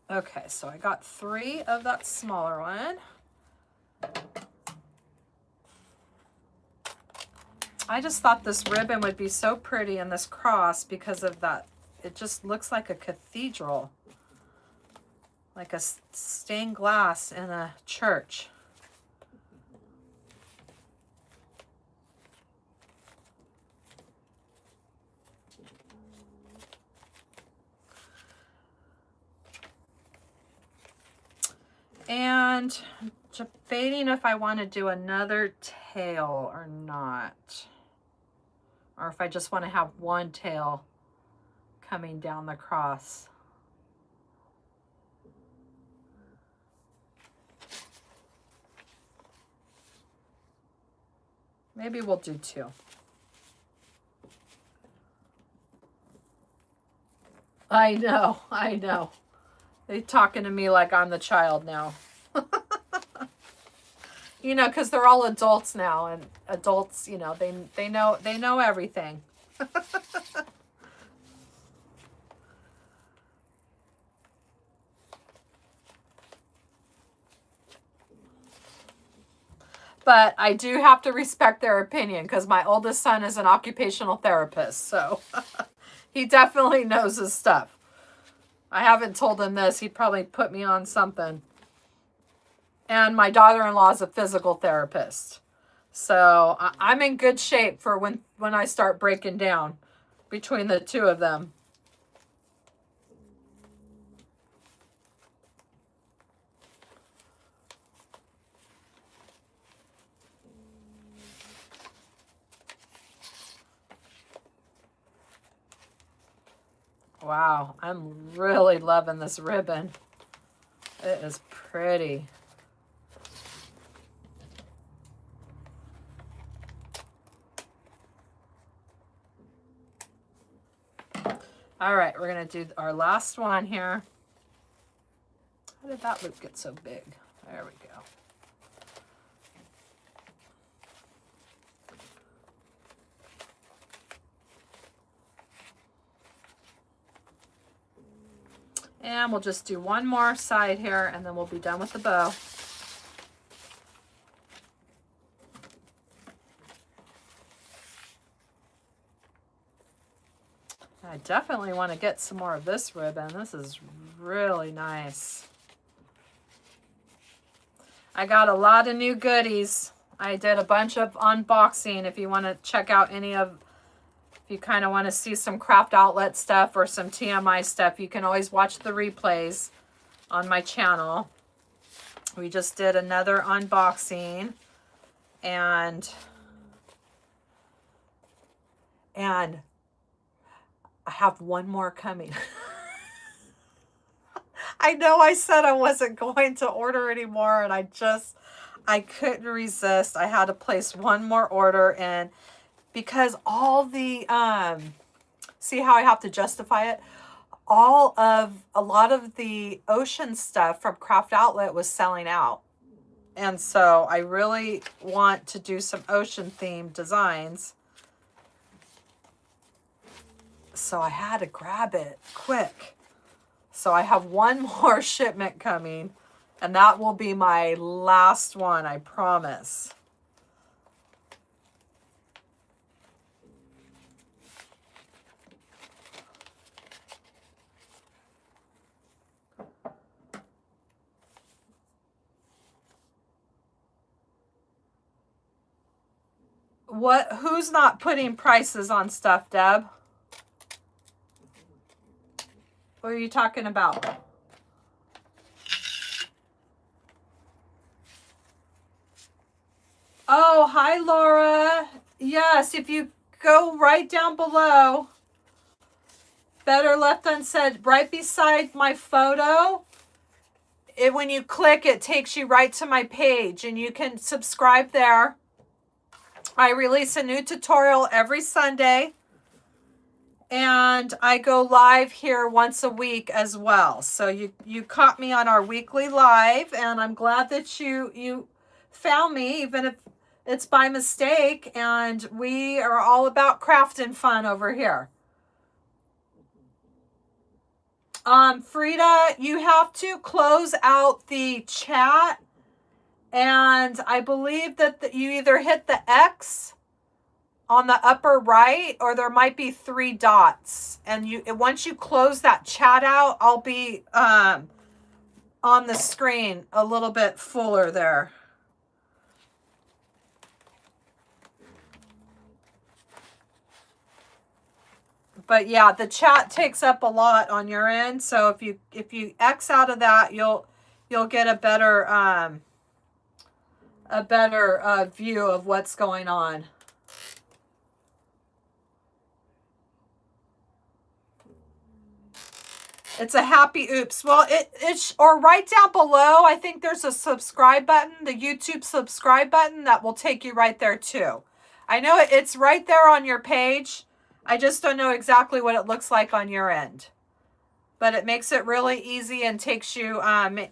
Okay, so I got 3 of that smaller one. I just thought this ribbon would be so pretty in this cross because of that. It just looks like a cathedral, like a stained glass in a church. And I'm debating if I want to do another tail or not. Or if I just want to have one tail coming down the cross. Maybe we'll do 2. I know. They're talking to me like I'm the child now. You know, because they're all adults now, and adults, you know, they know everything. But I do have to respect their opinion, because my oldest son is an occupational therapist, so he definitely knows his stuff. I haven't told him this. He'd probably put me on something. And my daughter-in-law is a physical therapist. So I'm in good shape for when I start breaking down. between the two of them. Wow, I'm really loving this ribbon. It is pretty. All right, we're going to do our last one here. How did that loop get so big? There we go. And we'll just do one more side here, and then we'll be done with the bow. I definitely want to get some more of this ribbon. This is really nice. I got a lot of new goodies. I did a bunch of unboxing. If you want to check out any of, if you kind of want to see some craft outlet stuff or some TMI stuff, you can always watch the replays on my channel. We just did another unboxing, and I have one more coming. I know I said I wasn't going to order anymore, and I couldn't resist. I had to place one more order, and because all the, see how I have to justify it? A lot of the ocean stuff from Craft Outlet was selling out. And so I really want to do some ocean themed designs. So I had to grab it quick. So I have one more shipment coming, and that will be my last one, I promise. Who's not putting prices on stuff, Deb? What are you talking about? Oh, hi, Laura. Yes, if you go right down below, Better Left Unsaid, right beside my photo, when you click, it takes you right to my page, and you can subscribe there. I release a new tutorial every Sunday, and I go live here once a week as well. So you caught me on our weekly live, and I'm glad that you found me, even if it's by mistake. And we are all about craft and fun over here. Frida, you have to close out the chat, and I believe that you either hit the X on the upper right, or there might be 3 dots. And once you close that chat out, I'll be on the screen a little bit fuller there. But yeah, the chat takes up a lot on your end. So if you X out of that, you'll get a better view of what's going on. It's a happy oops. Well, or right down below, I think there's a subscribe button, the YouTube subscribe button, that will take you right there too. I know it's right there on your page. I just don't know exactly what it looks like on your end. But it makes it really easy and takes you,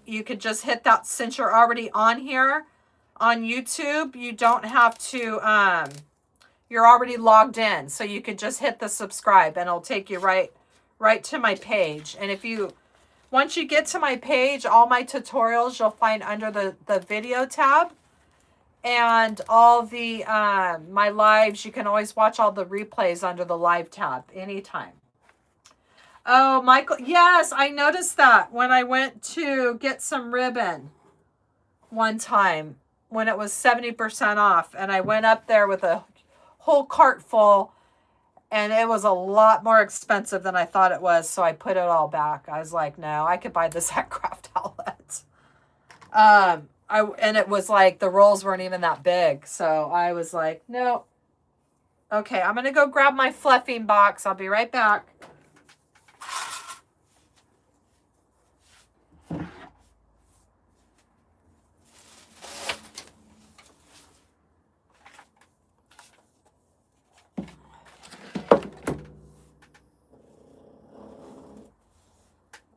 you could just hit that since you're already on here on YouTube. You don't have to, you're already logged in. So you could just hit the subscribe, and it'll take you right to my page. And once you get to my page, all my tutorials you'll find under the video tab, and all the my lives, you can always watch all the replays under the live tab anytime. Oh, Michael, yes, I noticed that when I went to get some ribbon one time when it was 70% off, and I went up there with a whole cart full, And it was a lot more expensive than I thought it was, so I put it all back. I was like, no, I could buy this at Craft Outlet. And it was like the rolls weren't even that big, so I was like, no. Okay, I'm gonna go grab my fluffing box. I'll be right back.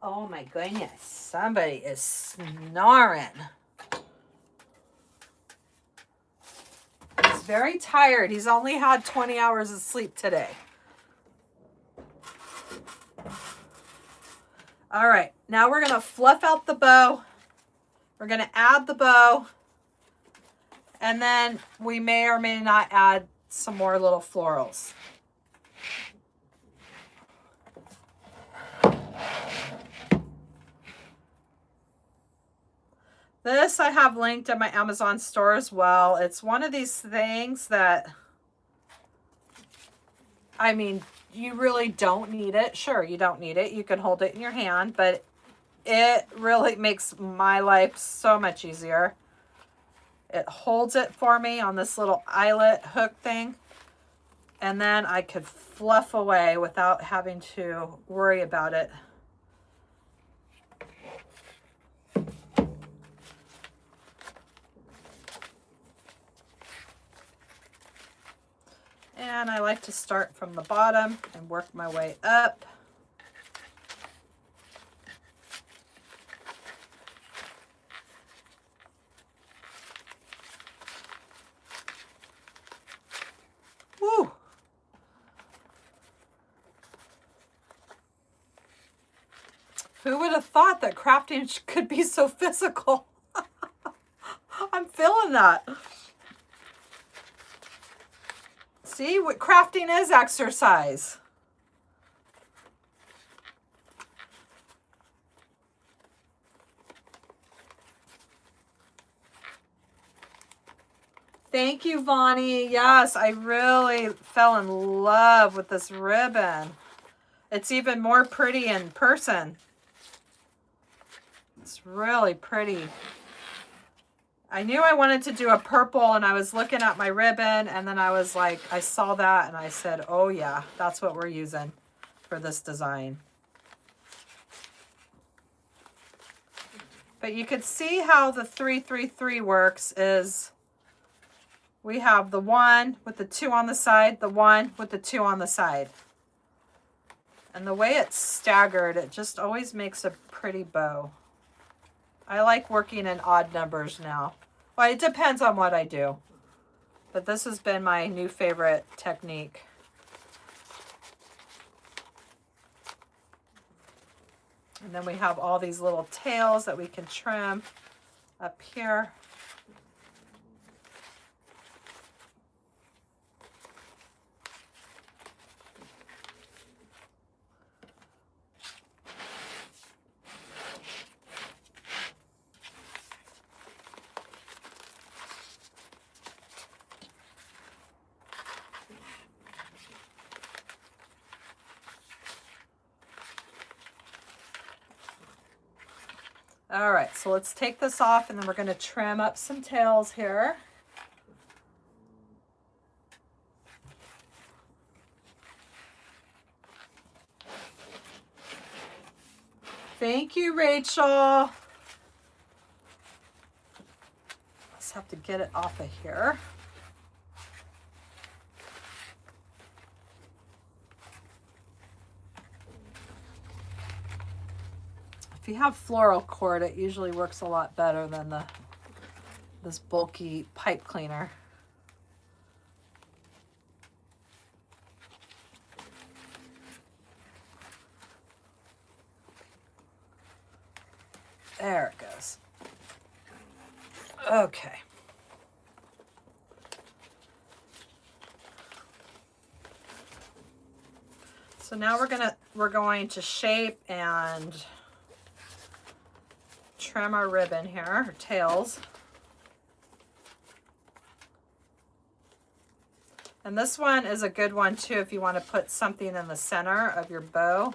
Oh my goodness, somebody is snoring. He's very tired. He's only had 20 hours of sleep today. All right, now we're gonna fluff out the bow. We're gonna add the bow. And then we may or may not add some more little florals. This I have linked in my Amazon store as well. It's one of these things that, I mean, you really don't need it. Sure, you don't need it. You can hold it in your hand, but it really makes my life so much easier. It holds it for me on this little eyelet hook thing. And then I could fluff away without having to worry about it. And I like to start from the bottom and work my way up. Woo! Who would have thought that crafting could be so physical? I'm feeling that. See, what crafting is exercise. Thank you, Vonnie. Yes, I really fell in love with this ribbon. It's even more pretty in person. It's really pretty. I knew I wanted to do a purple, and I was looking at my ribbon, and then I was like, I saw that and I said, oh yeah, that's what we're using for this design. But you can see how the 333 works is we have the 1 with the 2 on the side, the 1 with the 2 on the side. And the way it's staggered, it just always makes a pretty bow. I like working in odd numbers now. Well, it depends on what I do. But this has been my new favorite technique. And then we have all these little tails that we can trim up here. All right, so let's take this off, and then we're going to trim up some tails here. Thank you, Rachel. Let's have to get it off of here. If you have floral cord, it usually works a lot better than this bulky pipe cleaner. There it goes. Okay. So now we're going to shape and trim our ribbon here, our tails. And this one is a good one too if you want to put something in the center of your bow.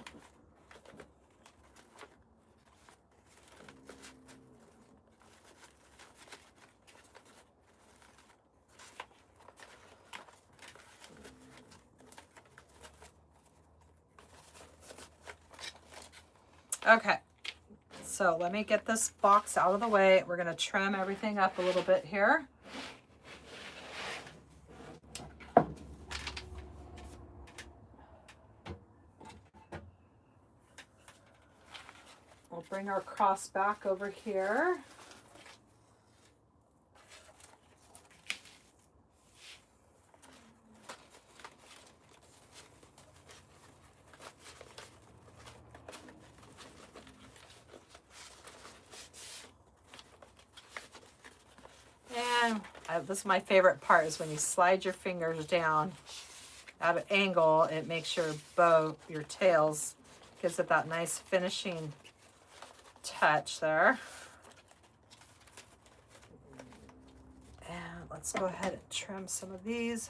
Okay, so let me get this box out of the way. We're going to trim everything up a little bit here. We'll bring our cross back over here. And this is my favorite part, is when you slide your fingers down at an angle, it makes your bow, your tails, gives it that nice finishing touch there. And let's go ahead and trim some of these.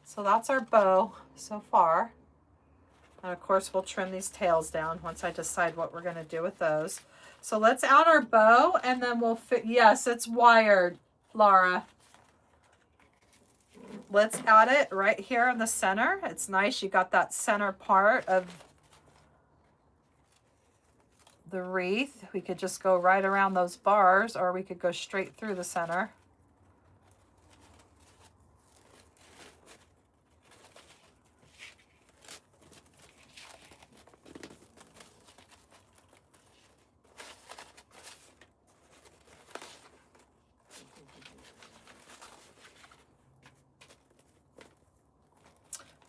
So that's our bow so far. And of course we'll trim these tails down once I decide what we're going to do with those. So let's add our bow and then we'll fit. Yes, it's wired, Laura. Let's add it right here in the center. It's nice. You got that center part of the wreath. We could just go right around those bars, or we could go straight through the center.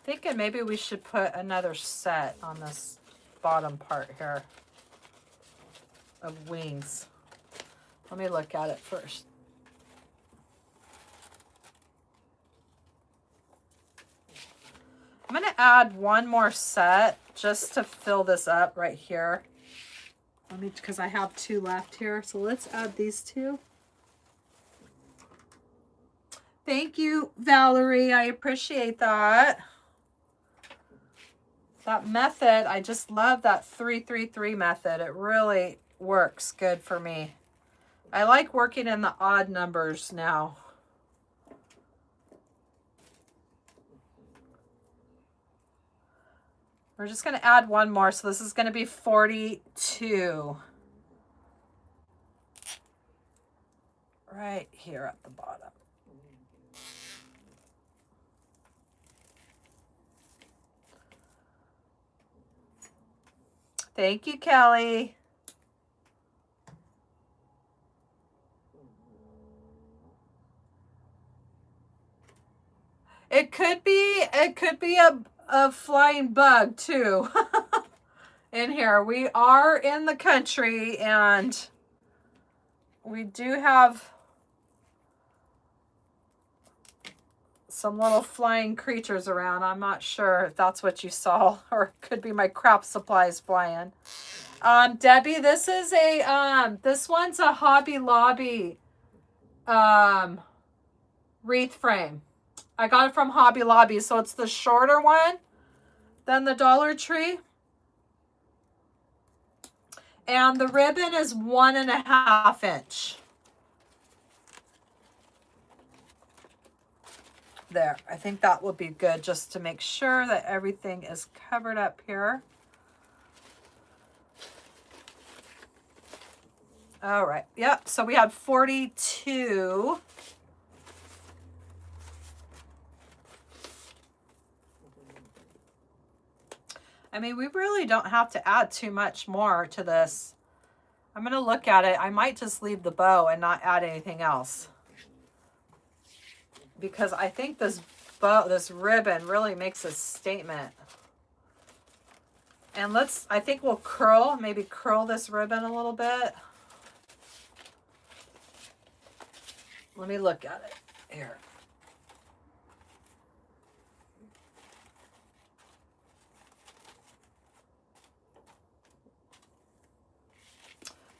Thinking maybe we should put another set on this bottom part here of wings. Let me look at it first. I'm going to add one more set just to fill this up right here. Let me, because I have two left here. So let's add these two. Thank you, Valerie. I appreciate that. That method, I just love that 3-3-3 method. It really works good for me. I like working in the odd numbers now. We're just going to add one more. So this is going to be 42. Right here at the bottom. Thank you, Kelly. It could be a flying bug too. In here. We are in the country and we do have some little flying creatures around. I'm not sure if that's what you saw, or it could be my craft supplies flying. Debbie, this is a this one's a Hobby Lobby wreath frame. I got it from Hobby Lobby, so it's the shorter one than the Dollar Tree. And the ribbon is 1.5 inch. There, I think that will be good just to make sure that everything is covered up here. All right, yep, so we had 42. I mean, we really don't have to add too much more to this. I'm going to look at it. I might just leave the bow and not add anything else, because I think this bow, this ribbon really makes a statement. And let's, I think we'll curl, maybe curl this ribbon a little bit. Let me look at it here.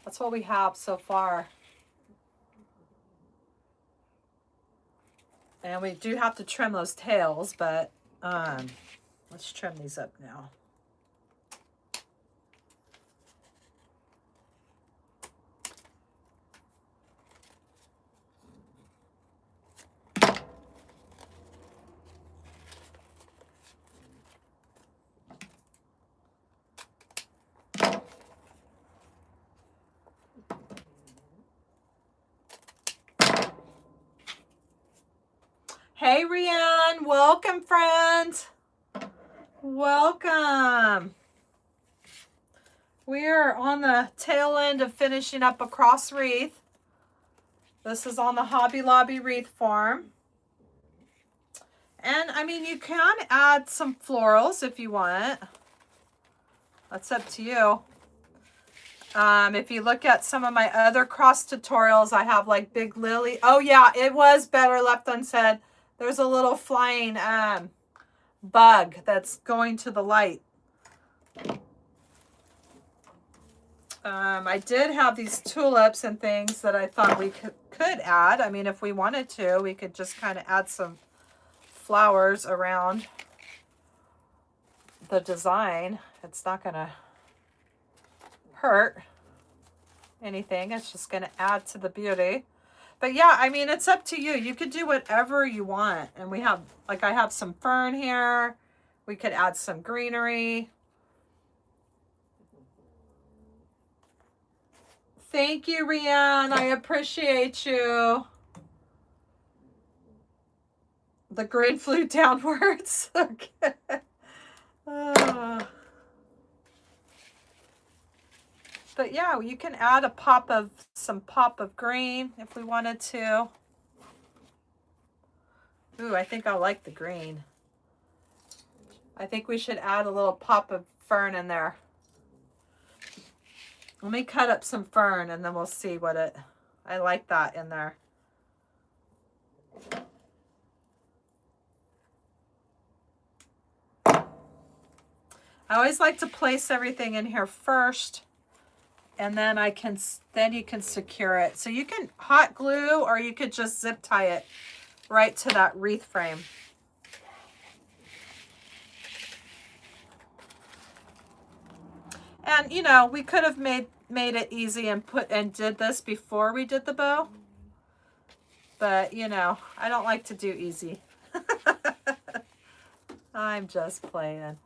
That's what we have so far. And we do have to trim those tails, but let's trim these up now. Hey, Rianne, welcome, friend. Welcome. We are on the tail end of finishing up a cross wreath. This is on the Hobby Lobby wreath form. And I mean, you can add some florals if you want. That's up to you. If you look at some of my other cross tutorials, I have like big lily. Oh yeah, it was better left unsaid. There's a little flying bug that's going to the light. I did have these tulips and things that I thought we could add. I mean, if we wanted to, we could just kind of add some flowers around the design. It's not going to hurt anything. It's just going to add to the beauty. But yeah, I mean, it's up to you. You could do whatever you want. And we have, like, I have some fern here. We could add some greenery. Thank you, Rianne. I appreciate you. The green flew downwards. Okay. But yeah, you can add some pop of green if we wanted to. Ooh, I think I like the green. I think we should add a little pop of fern in there. Let me cut up some fern and then we'll see what it, I like that in there. I always like to place everything in here first. And then you can secure it. So you can hot glue or you could just zip tie it right to that wreath frame. And you know, we could have made it easy and did this before we did the bow. But you know, I don't like to do easy. I'm just playing.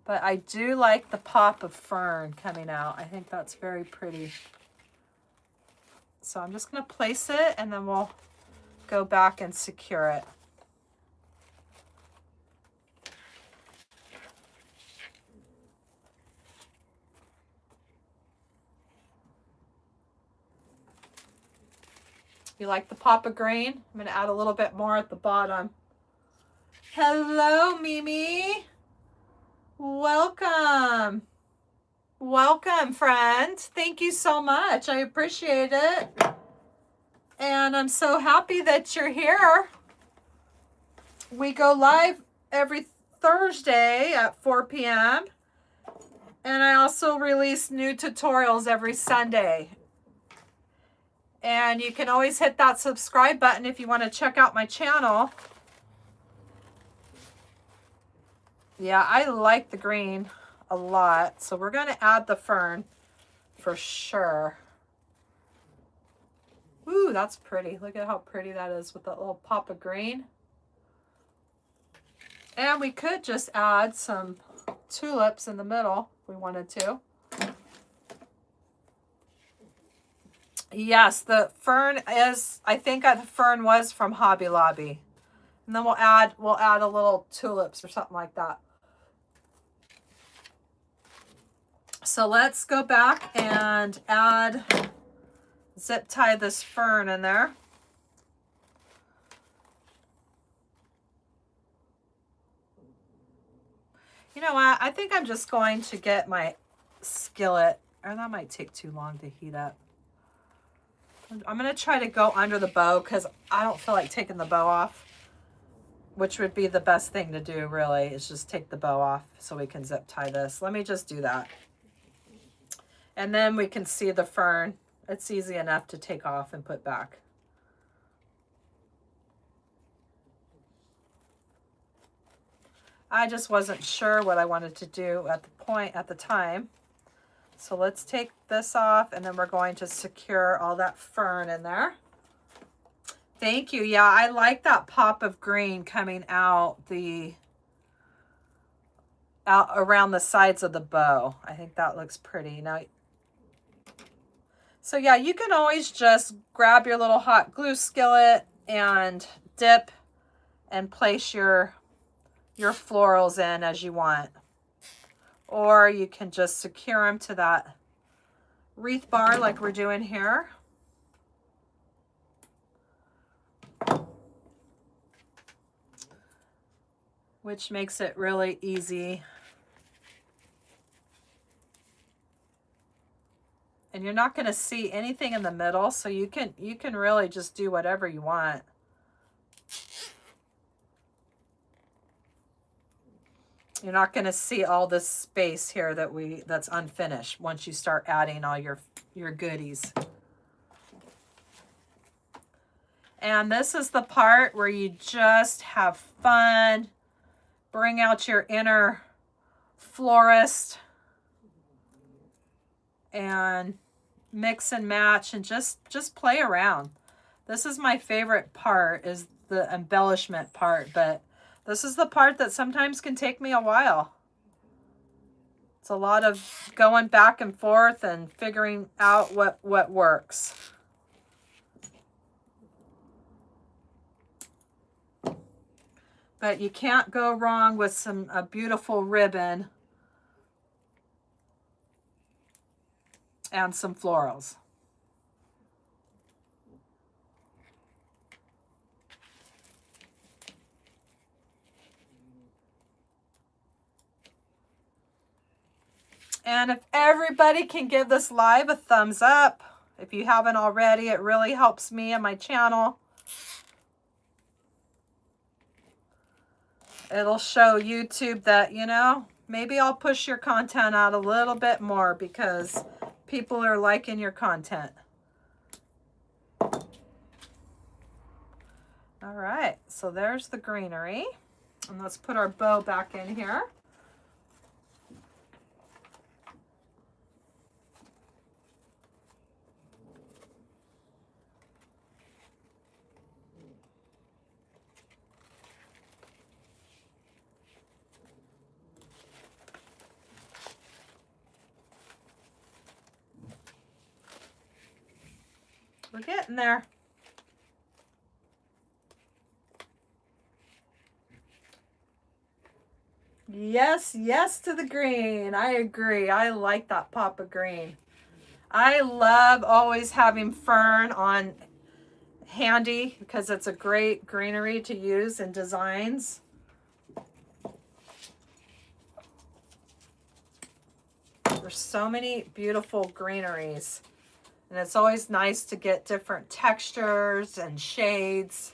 But I do like the pop of fern coming out. I think that's very pretty. So I'm just going to place it and then we'll go back and secure it. You like the pop of green? I'm going to add a little bit more at the bottom. Hello, Mimi. Welcome. Welcome, friend. Thank you so much. I appreciate it. And I'm so happy that you're here. We go live every Thursday at 4 p.m. And I also release new tutorials every Sunday. And you can always hit that subscribe button if you want to check out my channel. Yeah, I like the green a lot. So we're going to add the fern for sure. Ooh, that's pretty. Look at how pretty that is with that little pop of green. And we could just add some tulips in the middle if we wanted to. Yes, the fern is, I think the fern was from Hobby Lobby. And then we'll add a little tulips or something like that. So let's go back and zip tie this fern in there. You know what? I think I'm just going to get my skillet, or that might take too long to heat up. I'm going to try to go under the bow because I don't feel like taking the bow off, which would be the best thing to do, really, is just take the bow off so we can zip tie this. Let me just do that. And then we can see the fern. It's easy enough to take off and put back. I just wasn't sure what I wanted to do at the time. So let's take this off, and then we're going to secure all that fern in there. Thank you. Yeah, I like that pop of green coming out around the sides of the bow. I think that looks pretty. Now, so yeah, you can always just grab your little hot glue skillet and dip and place your florals in as you want. Or you can just secure them to that wreath bar like we're doing here. Which makes it really easy. And you're not going to see anything in the middle, so you can really just do whatever you want. You're not going to see all this space here that's unfinished once you start adding all your goodies. And this is the part where you just have fun, bring out your inner florist, and mix and match and just play around. This is my favorite part, is the embellishment part, but this is the part that sometimes can take me a while. It's a lot of going back and forth and figuring out what works. But you can't go wrong with a beautiful ribbon and some florals. And if everybody can give this live a thumbs up, if you haven't already, it really helps me and my channel. It'll show YouTube that, you know, maybe I'll push your content out a little bit more because people are liking your content. All right, so there's the greenery. And let's put our bow back in here. We're getting there. Yes, yes to the green. I agree. I like that pop of green. I love always having fern on handy because it's a great greenery to use in designs. There's so many beautiful greeneries. And it's always nice to get different textures and shades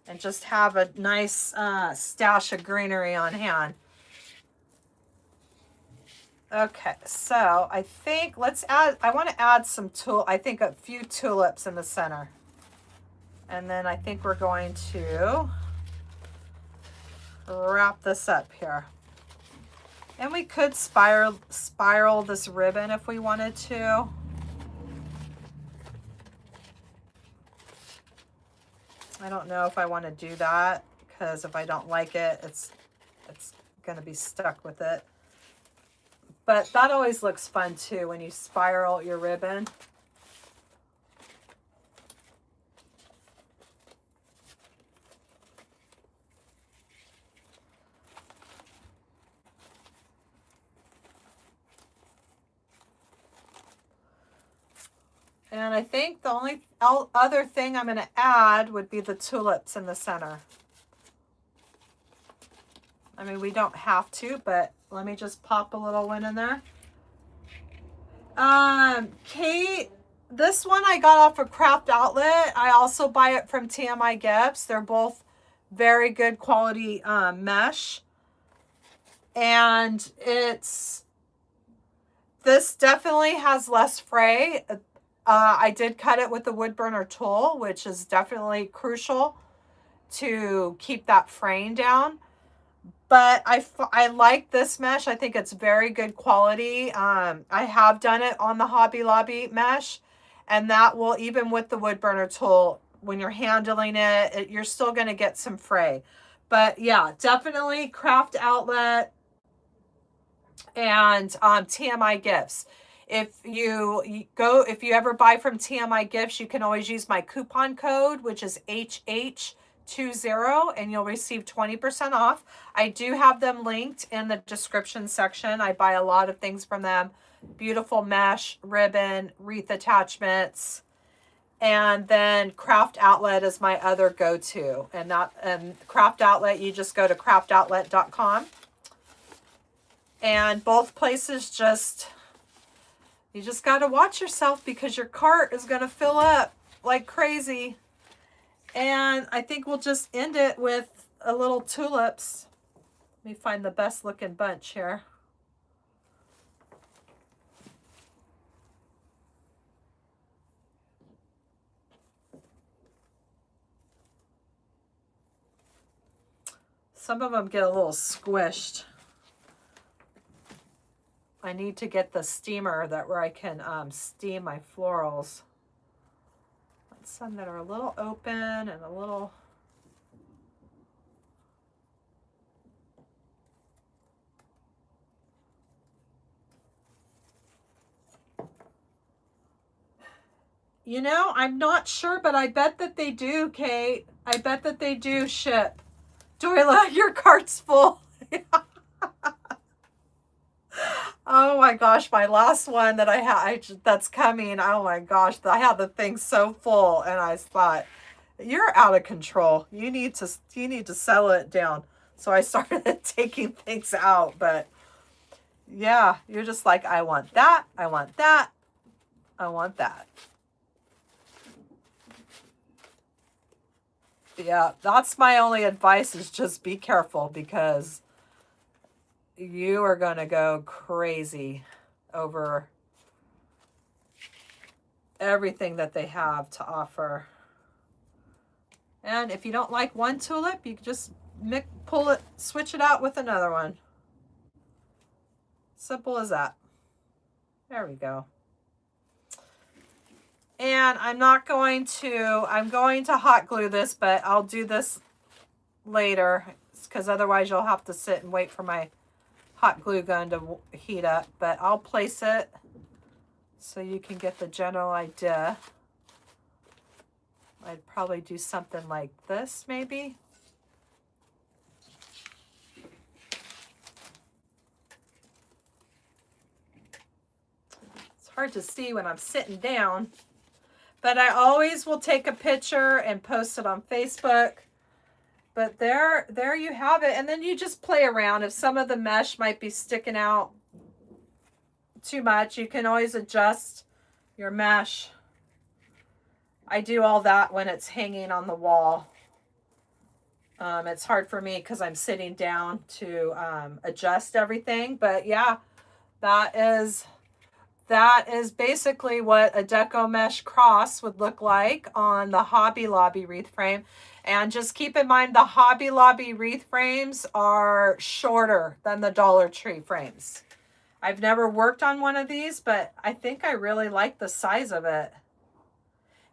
and just have a nice stash of greenery on hand. Okay, so I think I want to add a few tulips in the center. And then I think we're going to wrap this up here. And we could spiral this ribbon if we wanted to. I don't know if I want to do that because if I don't like it, it's going to be stuck with it. But that always looks fun too when you spiral your ribbon. And I think the only other thing I'm going to add would be the tulips in the center. I mean, we don't have to, but Let me just pop a little one in there. Kate, this one I got off of Craft Outlet. I also buy it from TMI Gifts. They're both very good quality mesh. And this definitely has less fray. I did cut it with the wood burner tool, which is definitely crucial to keep that fraying down. But I like this mesh. I think it's very good quality. I have done it on the Hobby Lobby mesh, and that will, even with the wood burner tool, when you're handling it, you're still going to get some fray. But yeah, definitely Craft Outlet and TMI Gifts. If you ever buy from TMI Gifts, you can always use my coupon code, which is HH20, and you'll receive 20% off. I do have them linked in the description section. I buy a lot of things from them. Beautiful mesh, ribbon, wreath attachments. And then Craft Outlet is my other go-to. And Craft Outlet, you just go to craftoutlet.com. And both places you just got to watch yourself, because your cart is going to fill up like crazy. And I think we'll just end it with a little tulips. Let me find the best looking bunch here. Some of them get a little squished. I need to get the steamer where I can steam my florals. Some that are a little open and a little... You know, I'm not sure, but I bet that they do, Kate. I bet that they do ship. Doyla, your cart's full. Oh my gosh, my last one that I had that's coming. Oh my gosh, I had the thing so full, and I thought, you're out of control. You need to settle it down. So I started taking things out, but yeah, you're just like, I want that, I want that, I want that. Yeah, that's my only advice, is just be careful, because you are going to go crazy over everything that they have to offer. And if you don't like one tulip, you can just switch it out with another one. Simple as that. There we go. And I'm going to hot glue this, but I'll do this later, because otherwise you'll have to sit and wait for my hot glue gun to heat up. But I'll place it so you can get the general idea. I'd probably do something like this, maybe. It's hard to see when I'm sitting down, but I always will take a picture and post it on Facebook. But there you have it. And then you just play around. If some of the mesh might be sticking out too much, you can always adjust your mesh. I do all that when it's hanging on the wall. It's hard for me because I'm sitting down to adjust everything. But yeah, that is basically what a deco mesh cross would look like on the Hobby Lobby wreath frame. And just keep in mind, the Hobby Lobby wreath frames are shorter than the Dollar Tree frames. I've never worked on one of these, but I think I really like the size of it.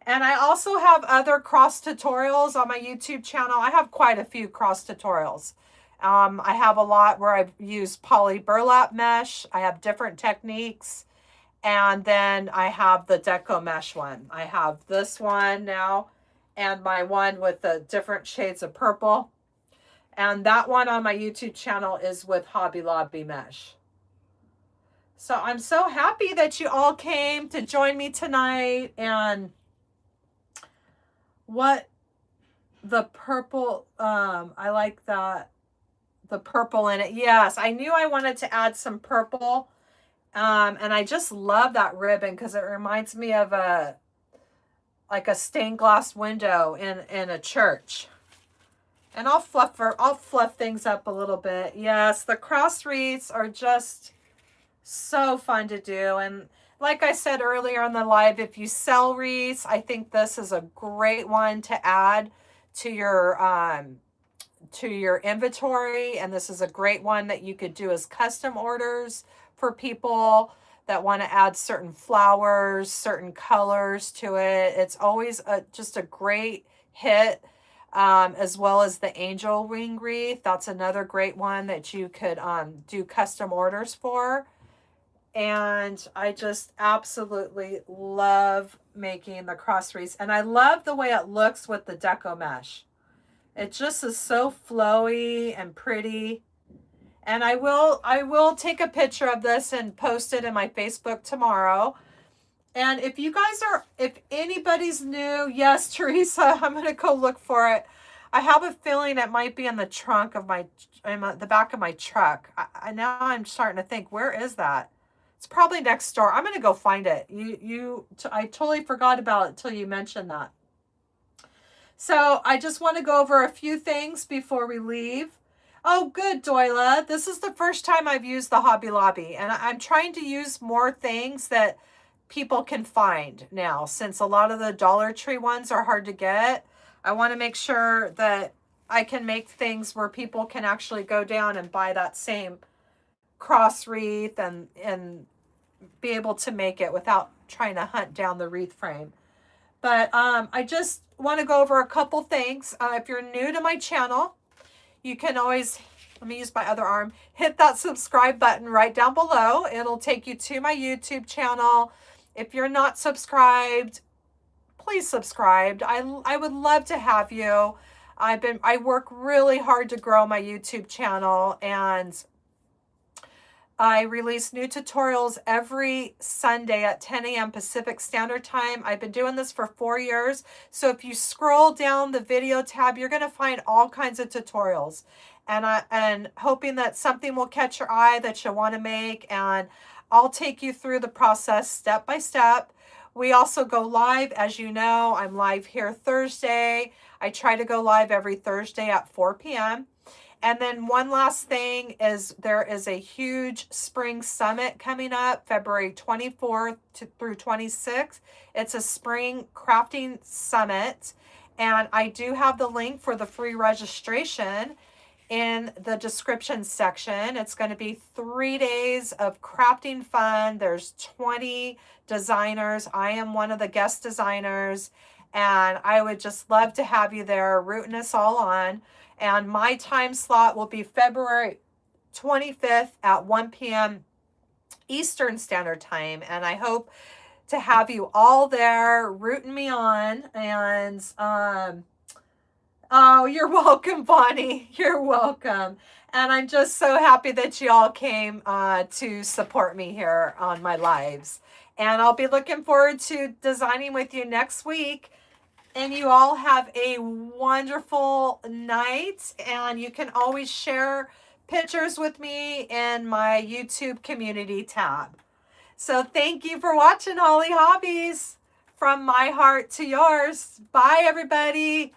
And I also have other cross tutorials on my YouTube channel. I have quite a few cross tutorials. I have a lot where I've used poly burlap mesh. I have different techniques. And then I have the deco mesh one. I have this one now, and my one with the different shades of purple. And that one on my YouTube channel is with Hobby Lobby mesh. So I'm so happy that you all came to join me tonight. And what the purple, I like that the purple in it. Yes, I knew I wanted to add some purple. And I just love that ribbon because it reminds me of like a stained glass window in a church. And I'll fluff things up a little bit. Yes, the cross wreaths are just so fun to do. And like I said earlier on the live, if you sell wreaths, I think this is a great one to add to your inventory. And this is a great one that you could do as custom orders for people that want to add certain flowers, certain colors to it. It's always just a great hit. As well as the angel wing wreath. That's another great one that you could do custom orders for. And I just absolutely love making the cross wreaths. And I love the way it looks with the deco mesh. It just is so flowy and pretty. And I will take a picture of this and post it in my Facebook tomorrow. And if you guys are, if anybody's new, yes, Teresa, I'm going to go look for it. I have a feeling it might be in the trunk of the back of my truck. Now I'm starting to think, where is that? It's probably next door. I'm going to go find it. I totally forgot about it till you mentioned that. So I just want to go over a few things before we leave. Oh, good, Doyla. This is the first time I've used the Hobby Lobby, and I'm trying to use more things that people can find now, since a lot of the Dollar Tree ones are hard to get. I want to make sure that I can make things where people can actually go down and buy that same cross wreath and be able to make it without trying to hunt down the wreath frame. But I just want to go over a couple things. If you're new to my channel, you can always, let me use my other arm, hit that subscribe button right down below. It'll take you to my YouTube channel. If you're not subscribed, please subscribe. I would love to have you. I work really hard to grow my YouTube channel, and I release new tutorials every Sunday at 10 a.m. Pacific Standard Time. I've been doing this for 4 years. So if you scroll down the video tab, you're going to find all kinds of tutorials. And hoping that something will catch your eye that you want to make. And I'll take you through the process step by step. We also go live. As you know, I'm live here Thursday. I try to go live every Thursday at 4 p.m. And then one last thing is there is a huge spring summit coming up February 24th through 26th. It's a spring crafting summit. And I do have the link for the free registration in the description section. It's going to be 3 days of crafting fun. There's 20 designers. I am one of the guest designers. And I would just love to have you there rooting us all on. And my time slot will be February 25th at 1 p.m. Eastern Standard Time. And I hope to have you all there rooting me on. And, oh, you're welcome, Bonnie. You're welcome. And I'm just so happy that you all came to support me here on my lives. And I'll be looking forward to designing with you next week. And you all have a wonderful night. And you can always share pictures with me in my YouTube community tab. So thank you for watching Hollie Hobbies. From my heart to yours. Bye, everybody.